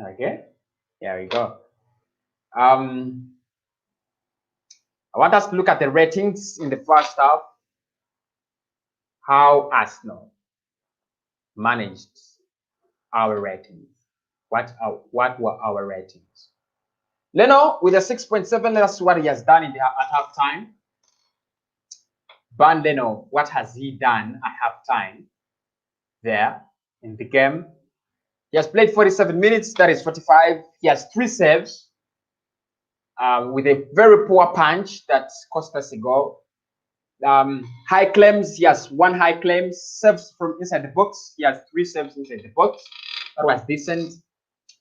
Okay, here we go. I want us to look at the ratings in the first half, how Arsenal managed our ratings. What were our ratings? Leno with a 6.7, let us see what he has done at halftime. Ban Leno, what has he done at halftime there in the game? He has played 47 minutes, that is 45. He has 3 saves. with a very poor punch that cost us a goal. High claims, he has 1 high claim. Serves from inside the box, he has 3 serves inside the box. That was decent.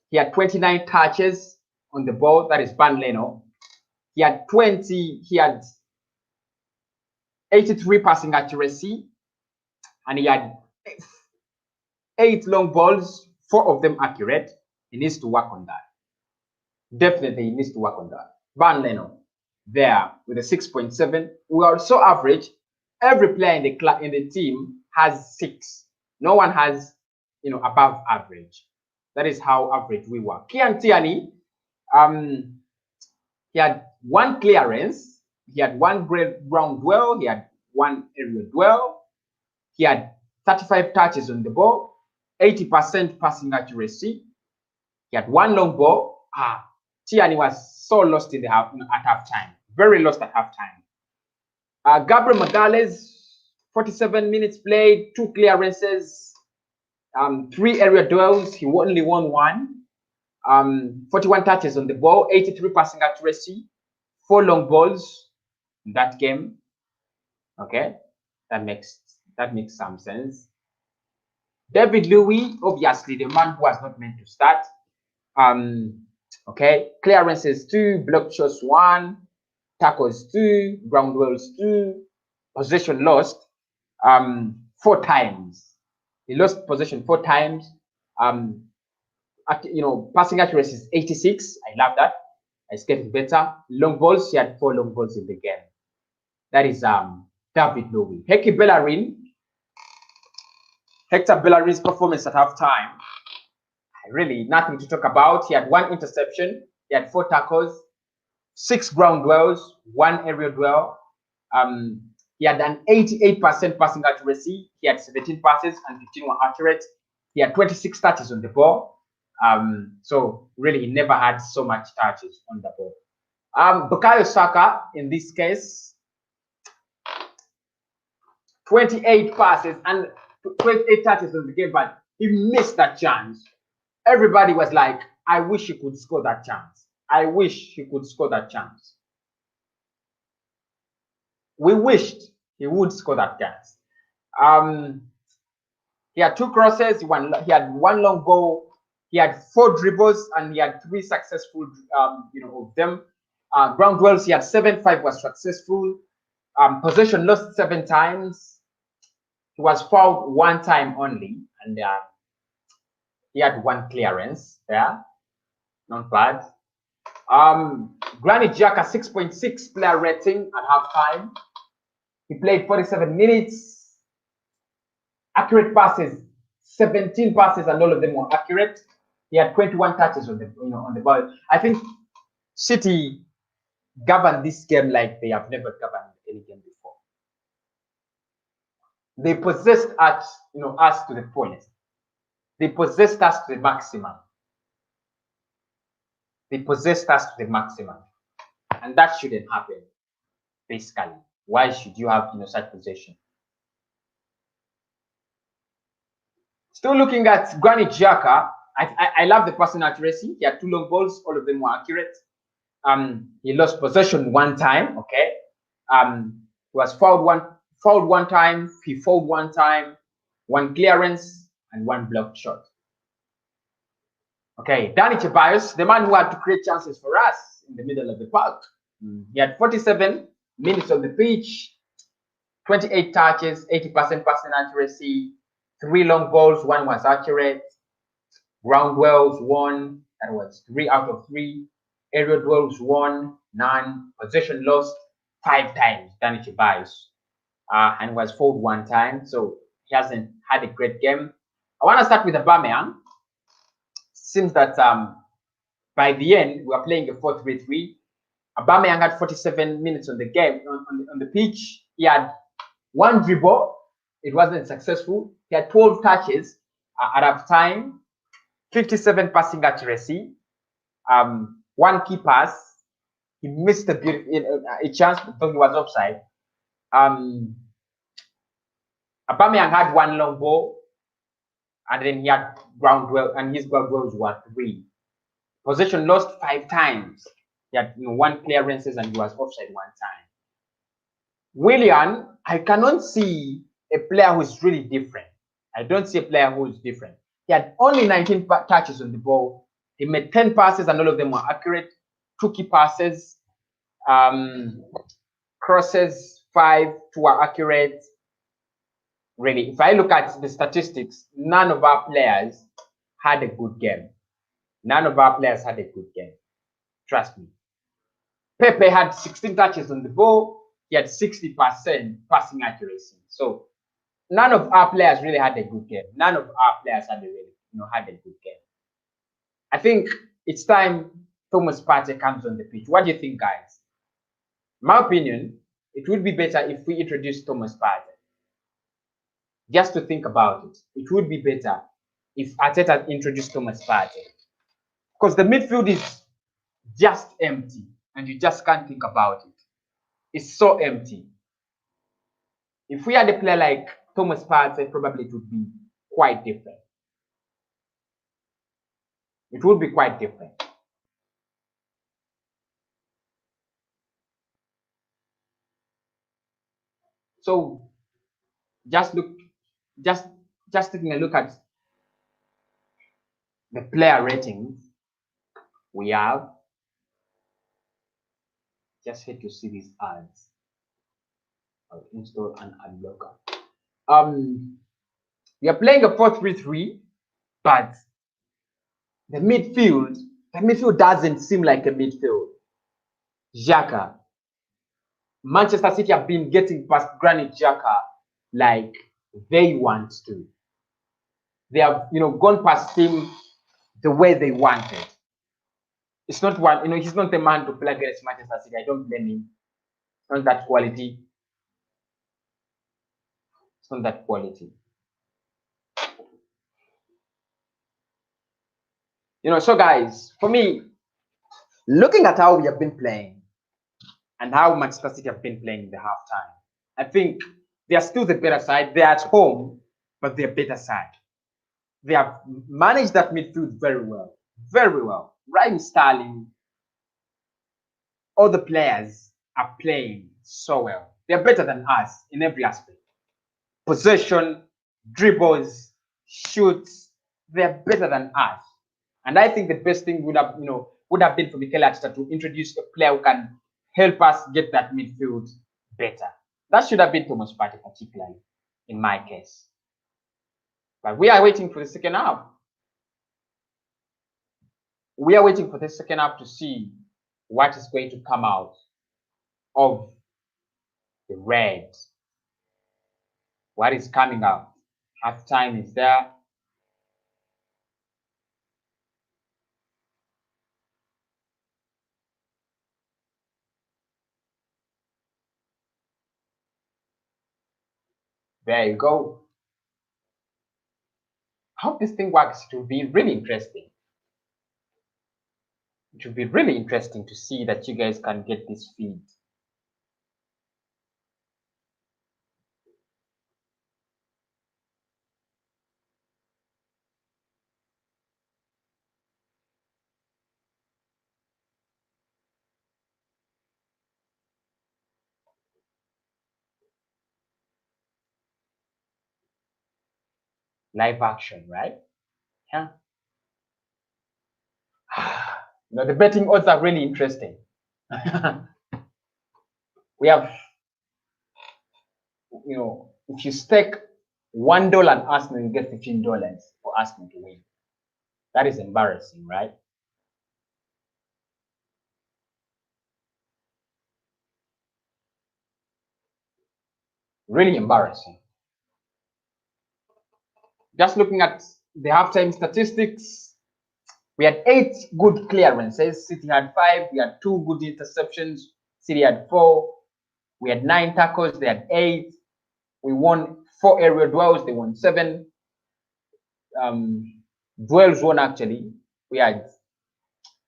He had 29 touches on the ball. That is Ban Leno. He had 83 passing accuracy, and he had 8 long balls, 4 of them accurate. He needs to work on that. Definitely, he needs to work on that. Ban Leno there with a 6.7. We are so average. Every player in the team has 6. No one has, above average. That is how average we were. Kian Tierney, he had 1 clearance. He had 1 ground dwell. He had 1 aerial dwell. He had 35 touches on the ball, 80% passing accuracy. He had 1 long ball. Tierney was so lost in the at halftime. Very lost at halftime. Gabriel Magalhaes, 47 minutes played, 2 clearances, 3 area duels. He only won 1. 41 touches on the ball, 83 passing accuracy, 4 long balls in that game. Okay, that makes some sense. David Louis, obviously the man who was not meant to start. Okay, clearances 2, block shots 1, tackles 2, ground dwells 2, possession lost 4 times. He lost possession 4 times. Passing accuracy is 86. I love that. It's getting better. Long balls, he had 4 long balls in the game. That is David Louis. Hector Bellerin's performance at halftime, really nothing to talk about. He had 1 interception. He had 4 tackles, 6 ground dwells, 1 aerial dwell. He had an 88% passing accuracy. He had 17 passes and 15 were accurate. He had 26 touches on the ball. So really, he never had so much touches on the ball. Bukayo Saka, in this case, 28 passes and 28 touches on the game, but he missed that chance. Everybody was like, I wish he could score that chance. I wish he could score that chance. We wished he would score that chance. He had 2 crosses. He had 1 long ball. He had 4 dribbles, and he had 3 successful, of them. Ground dwells, he had 7, 5 was successful. Possession lost 7 times. He was fouled 1 time only, and he had 1 clearance there. Not bad. Granit Xhaka, 6.6 player rating at halftime. He played 47 minutes. Accurate passes, 17 passes, and all of them were accurate. He had 21 touches on the ball. I think City governed this game like they have never governed any game before. They possessed us to the fullest. They possessed us to the maximum. They possessed us to the maximum, and that shouldn't happen. Basically, why should you have such possession? Still looking at Granit Xhaka, I love the passing accuracy. He had 2 long balls, all of them were accurate. He lost possession 1 time. Okay, he was fouled one time. He fouled 1 time, 1 clearance, and 1 blocked shot. Okay, Dani Ceballos, the man who had to create chances for us in the middle of the park. He had 47 minutes on the pitch, 28 touches, 80% passing accuracy, 3 long balls, 1 was accurate. Ground dwells 1, that was 3 out of 3. Aerial dwells 1, none. Possession lost 5 times, Dani Ceballos, and was fouled 1 time. So he hasn't had a great game. I want to start with Aubameyang. Seems that by the end we are playing a 4-3-3. Aubameyang had 47 minutes on the game on the pitch. He had 1 dribble. It wasn't successful. He had 12 touches at half time, 57 passing accuracy, 1 key pass. He missed a chance because he was offside. Aubameyang had 1 long ball, and then he had ground dwell, and his ground dwells were 3. Possession lost 5 times. He had one clearances and he was offside one time. Willian, I cannot see a player who's really different. I don't see a player who's different. He had only 19 touches on the ball. He made 10 passes and all of them were accurate. 2 key passes, crosses 5, 2 were accurate. Really, if I look at the statistics, none of our players had a good game. None of our players had a good game. Trust me. Pepe had 16 touches on the ball. He had 60% passing accuracy. So none of our players really had a good game. None of our players had a good game. I think it's time Thomas Partey comes on the pitch. What do you think, guys? My opinion, it would be better if we introduce Thomas Partey. Just to think about it, it would be better if Arteta introduced Thomas Partey. Because the midfield is just empty and you just can't think about it. It's so empty. If we had a player like Thomas Partey, probably it would be quite different. It would be quite different. So just taking a look at the player ratings we have. Just hate to see these ads. I'll install an ad blocker. We are playing a 4-3-3, but the midfield doesn't seem like a midfield. Xhaka. Manchester City have been getting past Granit Xhaka like they want to. They have, gone past him the way they wanted. It's not one, he's not the man to play against Manchester City. I don't blame him. It's not that quality. It's not that quality. So guys, for me, looking at how we have been playing and how Manchester City have been playing in the halftime, I think they are still the better side. They're at home, but they're better side. They have managed that midfield very well. Very well. Raheem Sterling, all the players are playing so well. They're better than us in every aspect. Possession, dribbles, shoots, they're better than us. And I think the best thing would have been for Mikel Arteta to introduce a player who can help us get that midfield better. That should have been Thomas Partey, particularly in my case. But we are waiting for the second half. We are waiting for the second half to see what is going to come out of the Reds. What is coming out? Half time is there. There you go. I hope this thing works. It will be really interesting. It will be really interesting to see that you guys can get this feed. Live action, right? Yeah. The betting odds are really interesting. We have, if you stake $1 on Arsenal, you get $15 for Arsenal to win. That is embarrassing, right? Really embarrassing. Just looking at the halftime statistics, we had 8 good clearances. City had 5. We had 2 good interceptions. City had 4. We had 9 tackles. They had 8. We won 4 aerial duels. They won 7. Duels won, actually. We had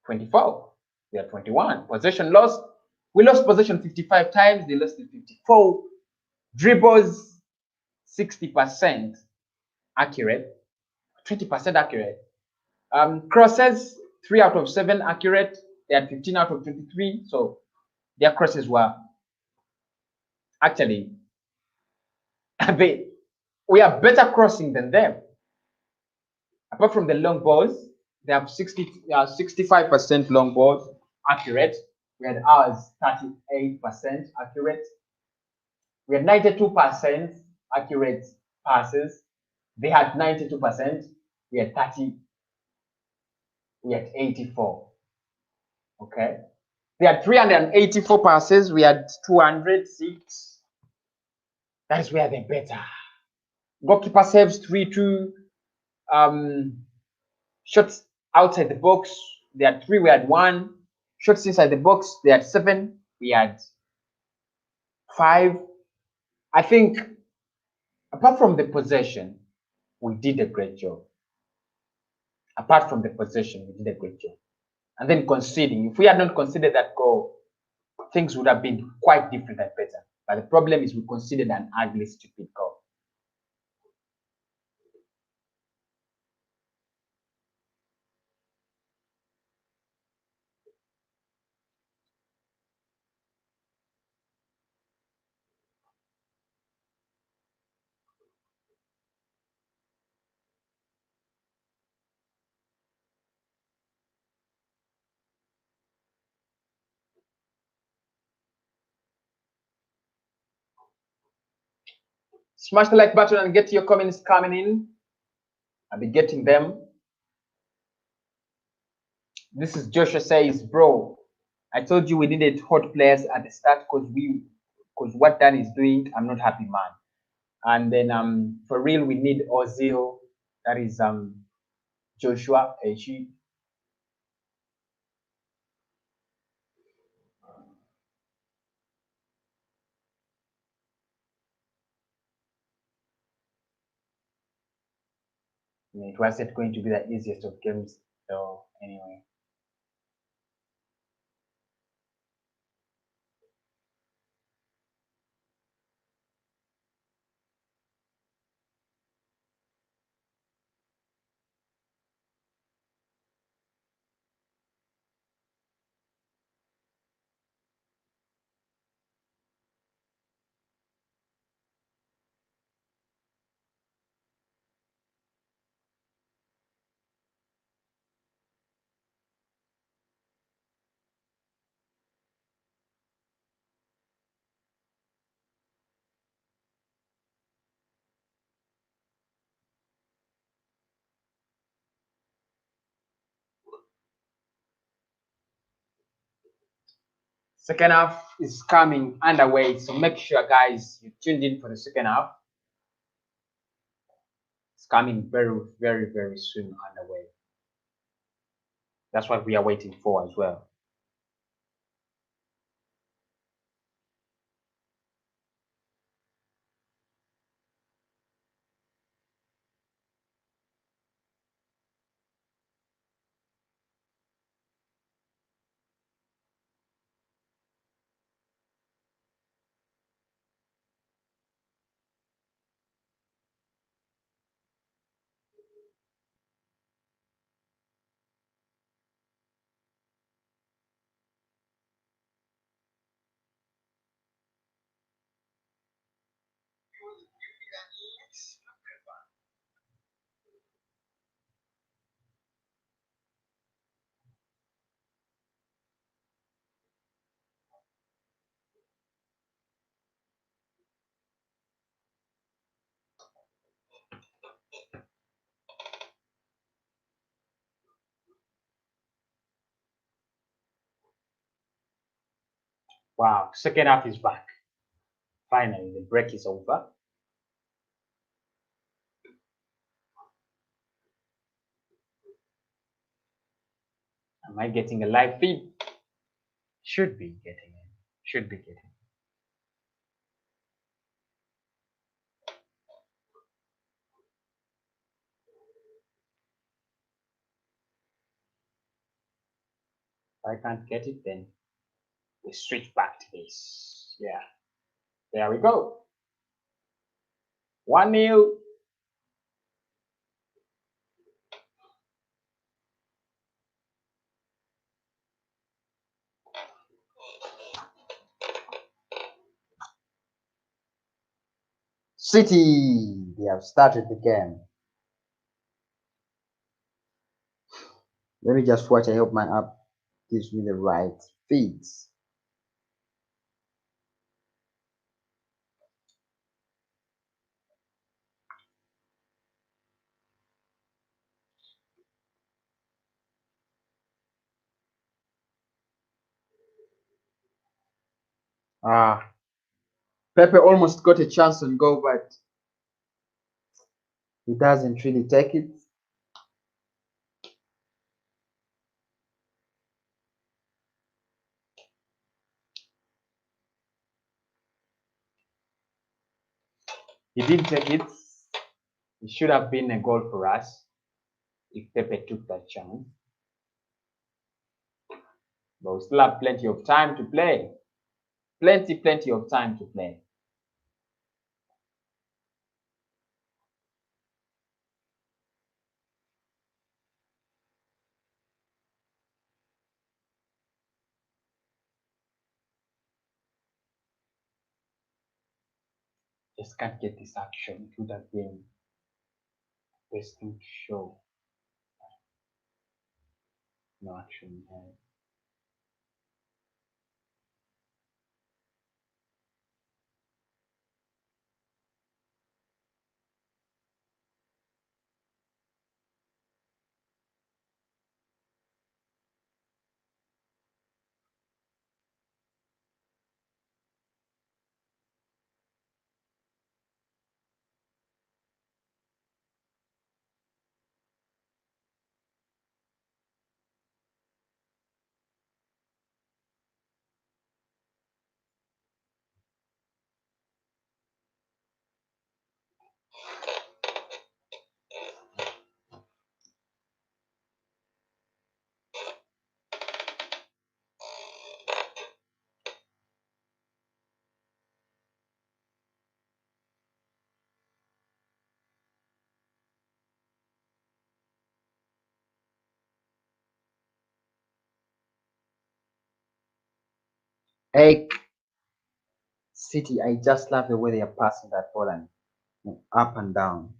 24. We had 21. Possession lost. We lost possession 55 times. They lost it 54. Dribbles, 60% accurate. 20% accurate. Crosses, 3 out of 7 accurate. They had 15 out of 23, so their crosses were actually we are better crossing than them. Apart from the long balls, they have 65% long balls accurate. We had ours 38% accurate. We had 92% accurate passes. They had 92%. We had 30. We had 84. Okay. They had 384 passes. We had 206. That is where they're better. Goalkeeper saves 3-2. Shots outside the box, they had 3. We had 1. Shots inside the box, they had 7. We had 5. I think, apart from the possession, we did a great job. Apart from the possession, we did a great job. And then conceding, if we had not conceded that goal, things would have been quite different and better. But the problem is we conceded an ugly, stupid goal. Smash the like button and get your comments coming in. I'll be getting them. This is Joshua says, bro, I told you we needed hot players at the start because what Dan is doing, I'm not happy, man. And then for real, we need Ozil. That is Joshua Echi. It wasn't going to be the easiest of games, though. Anyway. Second half is coming underway, so make sure, guys, you tuned in for the second half. It's coming very, very, very soon underway. That's what we are waiting for as well. Wow, second half is back. Finally, the break is over. Am I getting a live feed? Should be getting it. Should be getting it. If I can't get it, then we switch back to this. Yeah. There we go. 1-0. City, they have started the game. Let me just watch. I hope my app gives me the right feeds. Pepe almost got a chance on goal, but He doesn't really take it. he didn't take it. It should have been a goal for us if Pepe took that chance. But we still have plenty of time to play. Plenty of time to play. Just can't get this action. It would have been best thing to show. No action here. Hey, City, I just love the way they are passing that ball and up and down.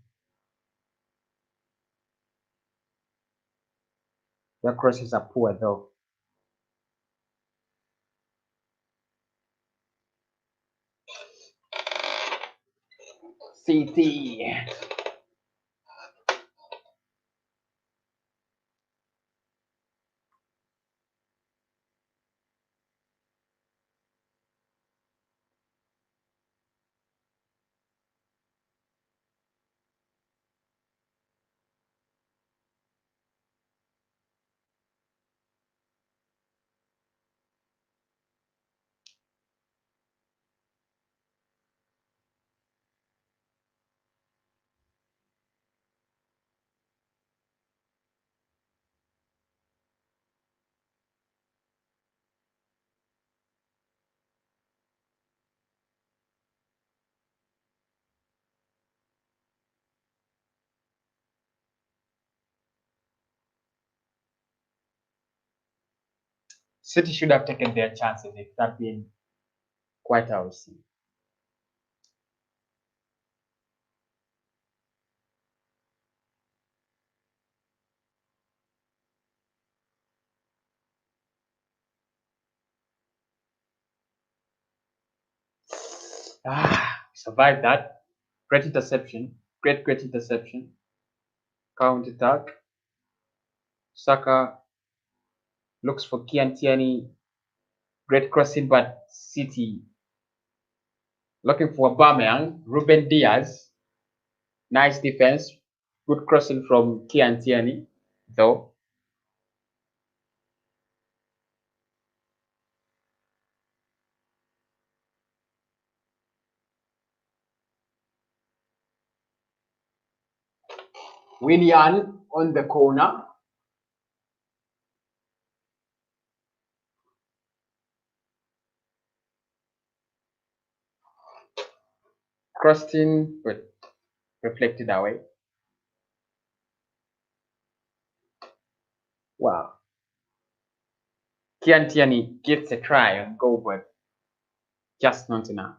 Their crosses are poor though. City. City should have taken their chances if that been quite our scene. Survived that. Great interception. Great interception. Counter attack. Saka looks for Kian Tierney. Great crossing, but City looking for Aubameyang. Ruben Diaz. Nice defense. Good crossing from Kian Tierney, though. Willian on the corner. Crossed in, but reflected away. Wow. Kian Tierney gets a try on goal, but just not enough.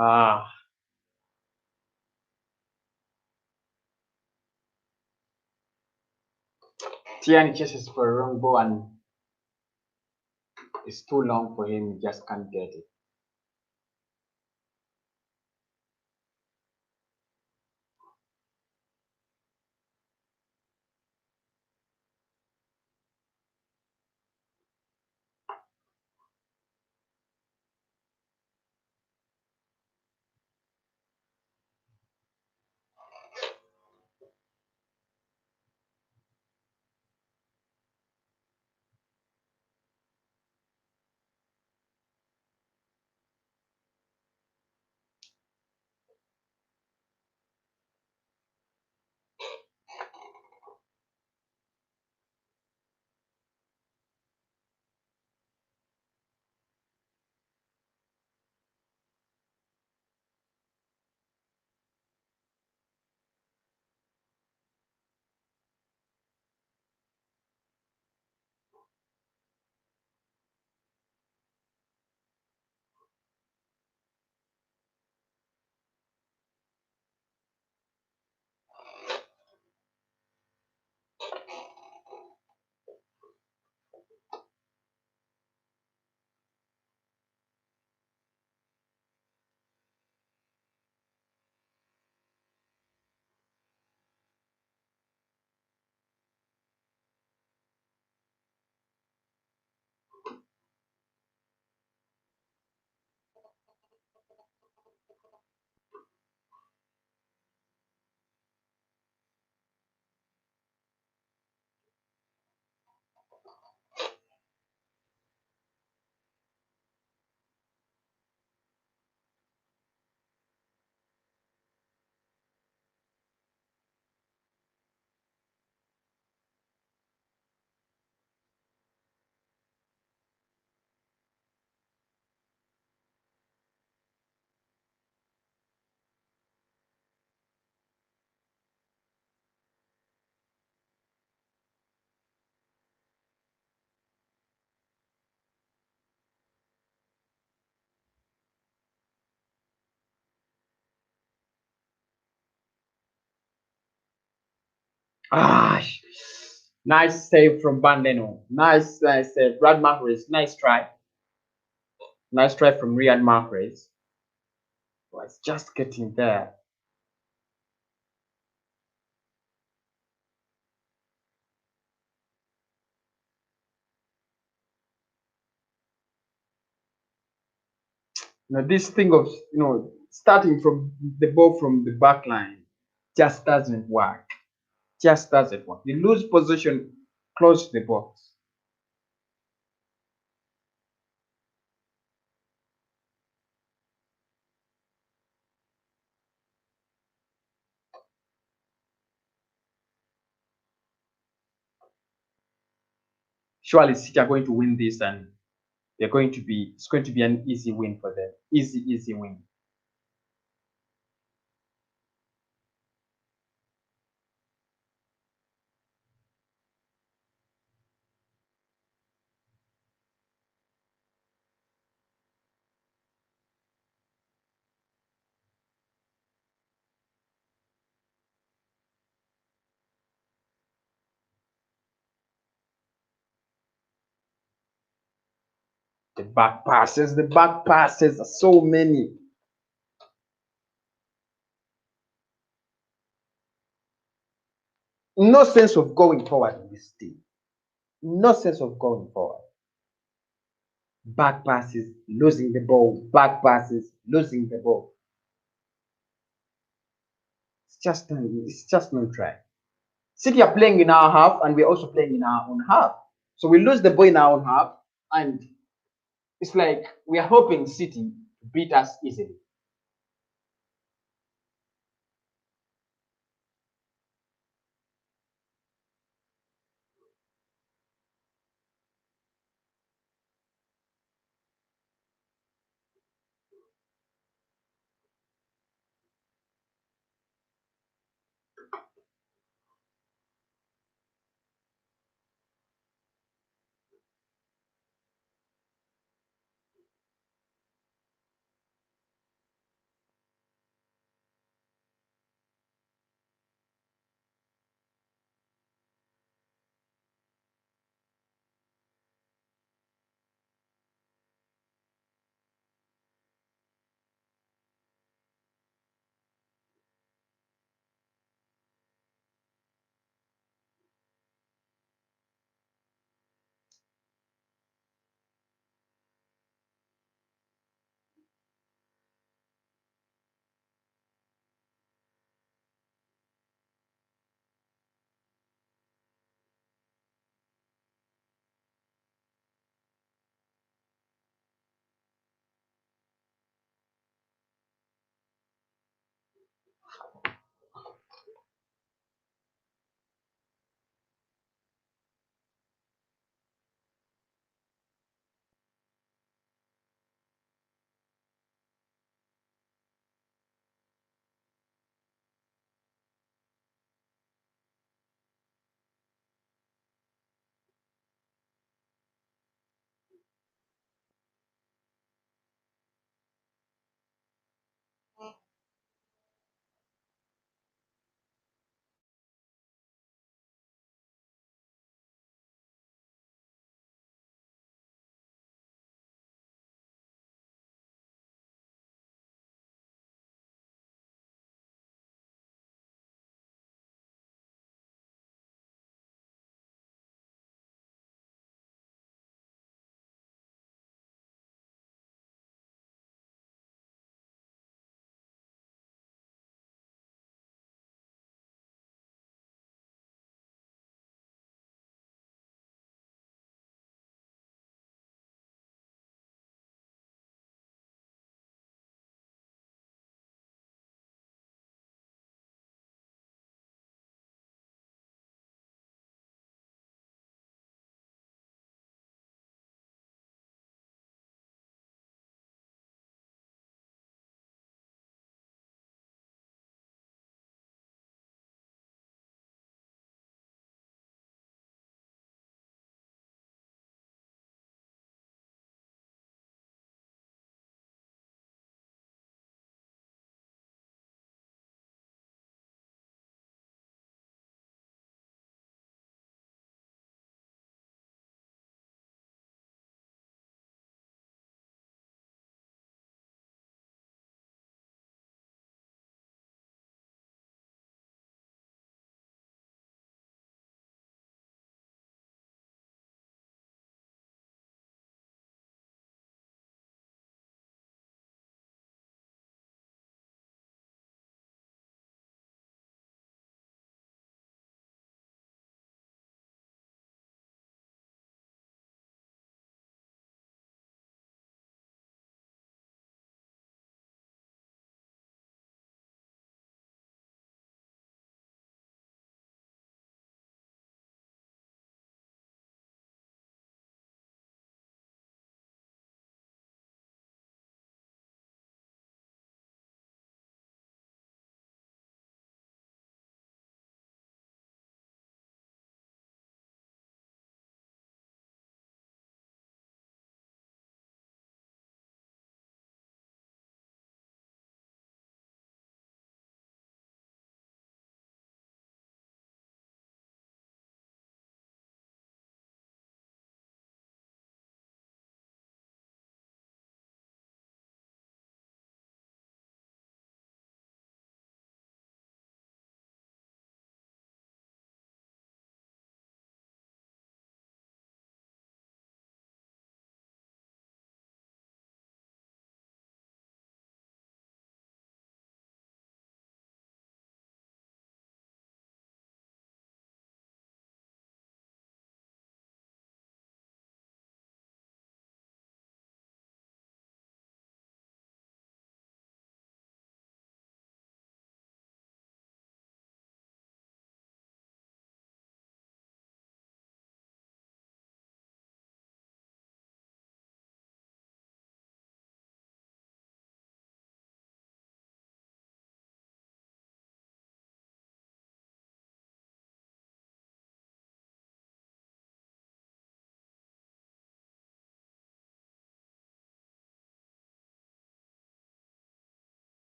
Ah, Tierney chases for a wrong ball and it's too long for him. He just can't get it. Ah, nice save from Bandeno. Nice save. Riyad Mahrez, nice try. Nice try from Riyad Mahrez. Oh, it's just getting there. This thing of starting from the ball from the back line just doesn't work. Just doesn't work. You lose position close to the box. Surely City are going to win this, and it's going to be an easy win for them. Easy win. The back passes are so many. No sense of going forward in this team. No sense of going forward. Back passes, losing the ball. Back passes, losing the ball. It's just not right. City are playing in our half, and we're also playing in our own half. So we lose the ball in our own half, and it's like we are hoping City beat us easily.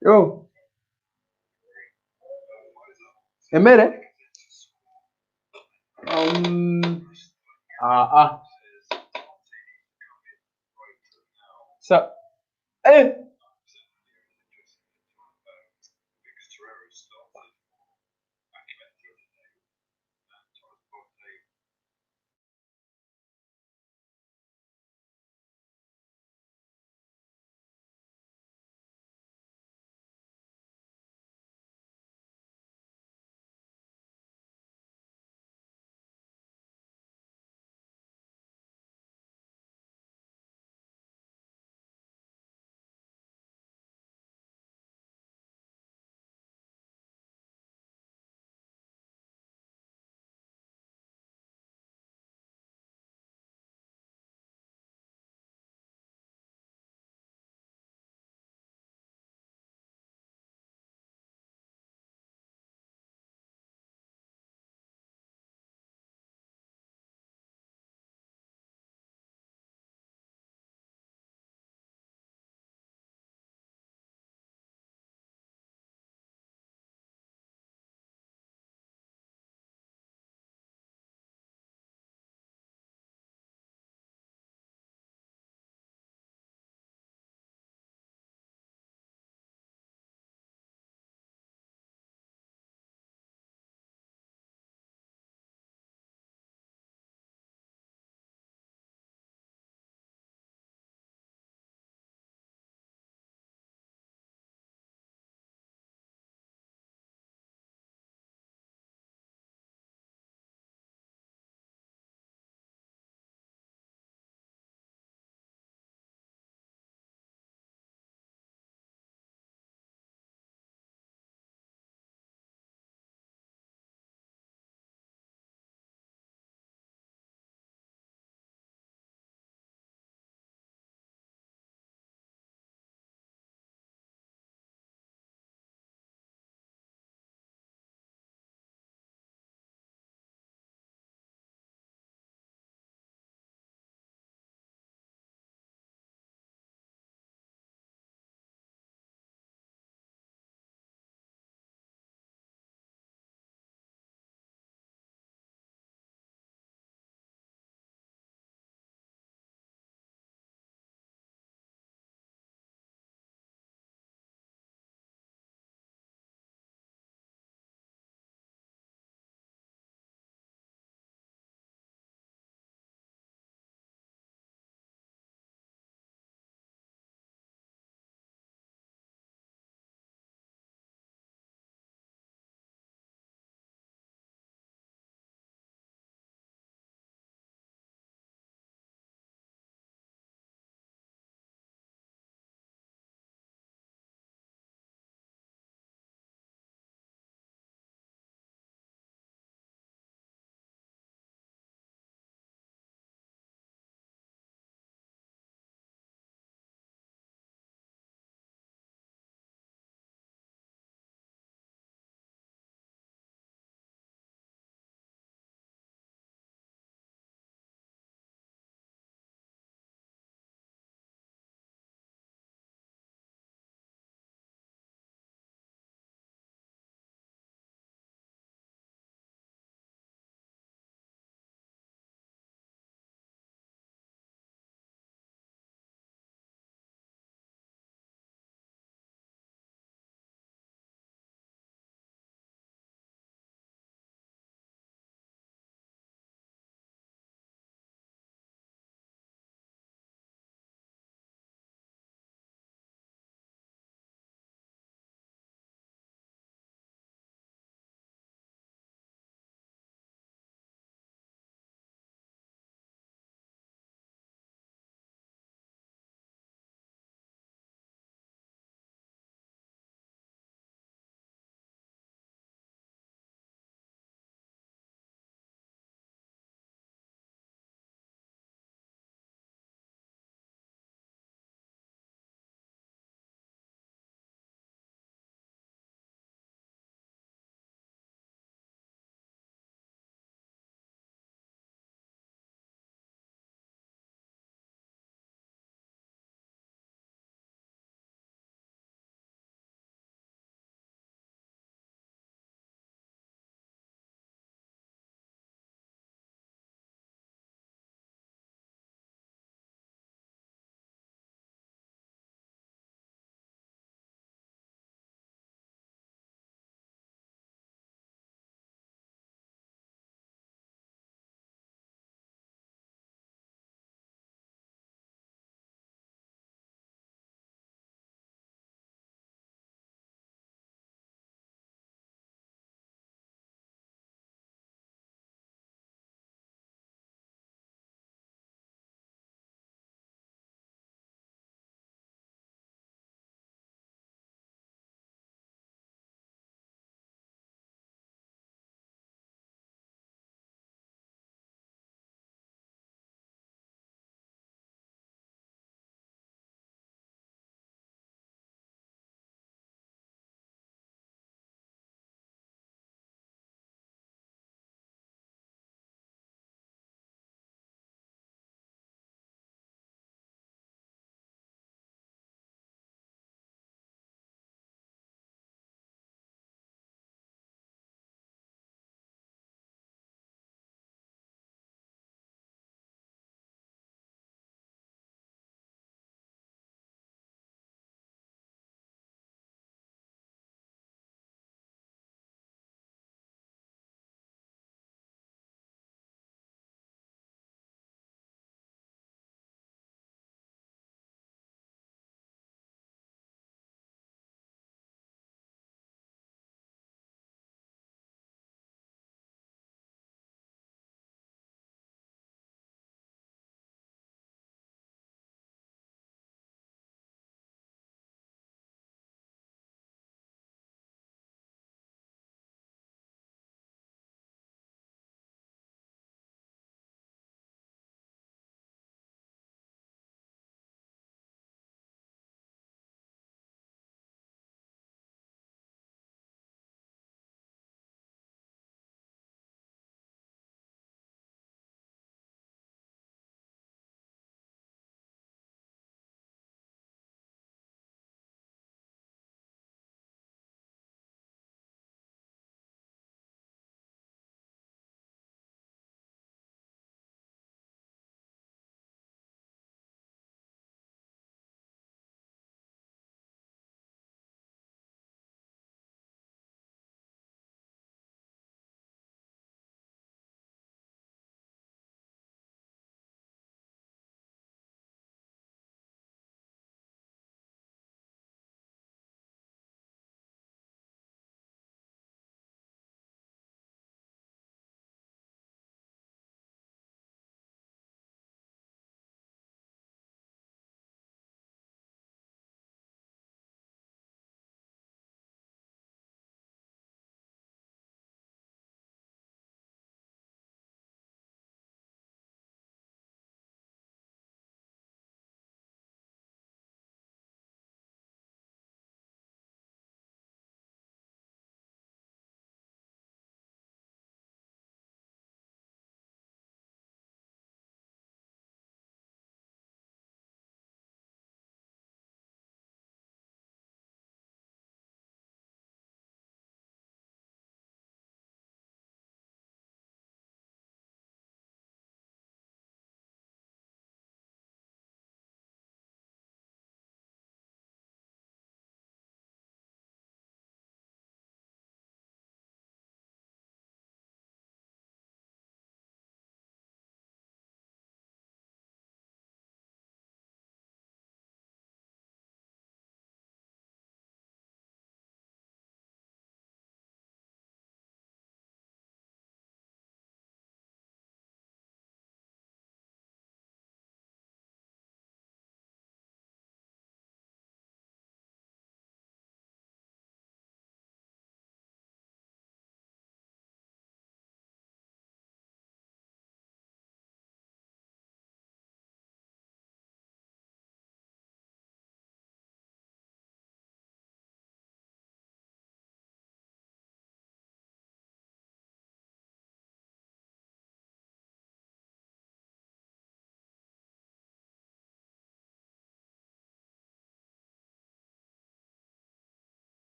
Yo, Emere? Ah. So, eh.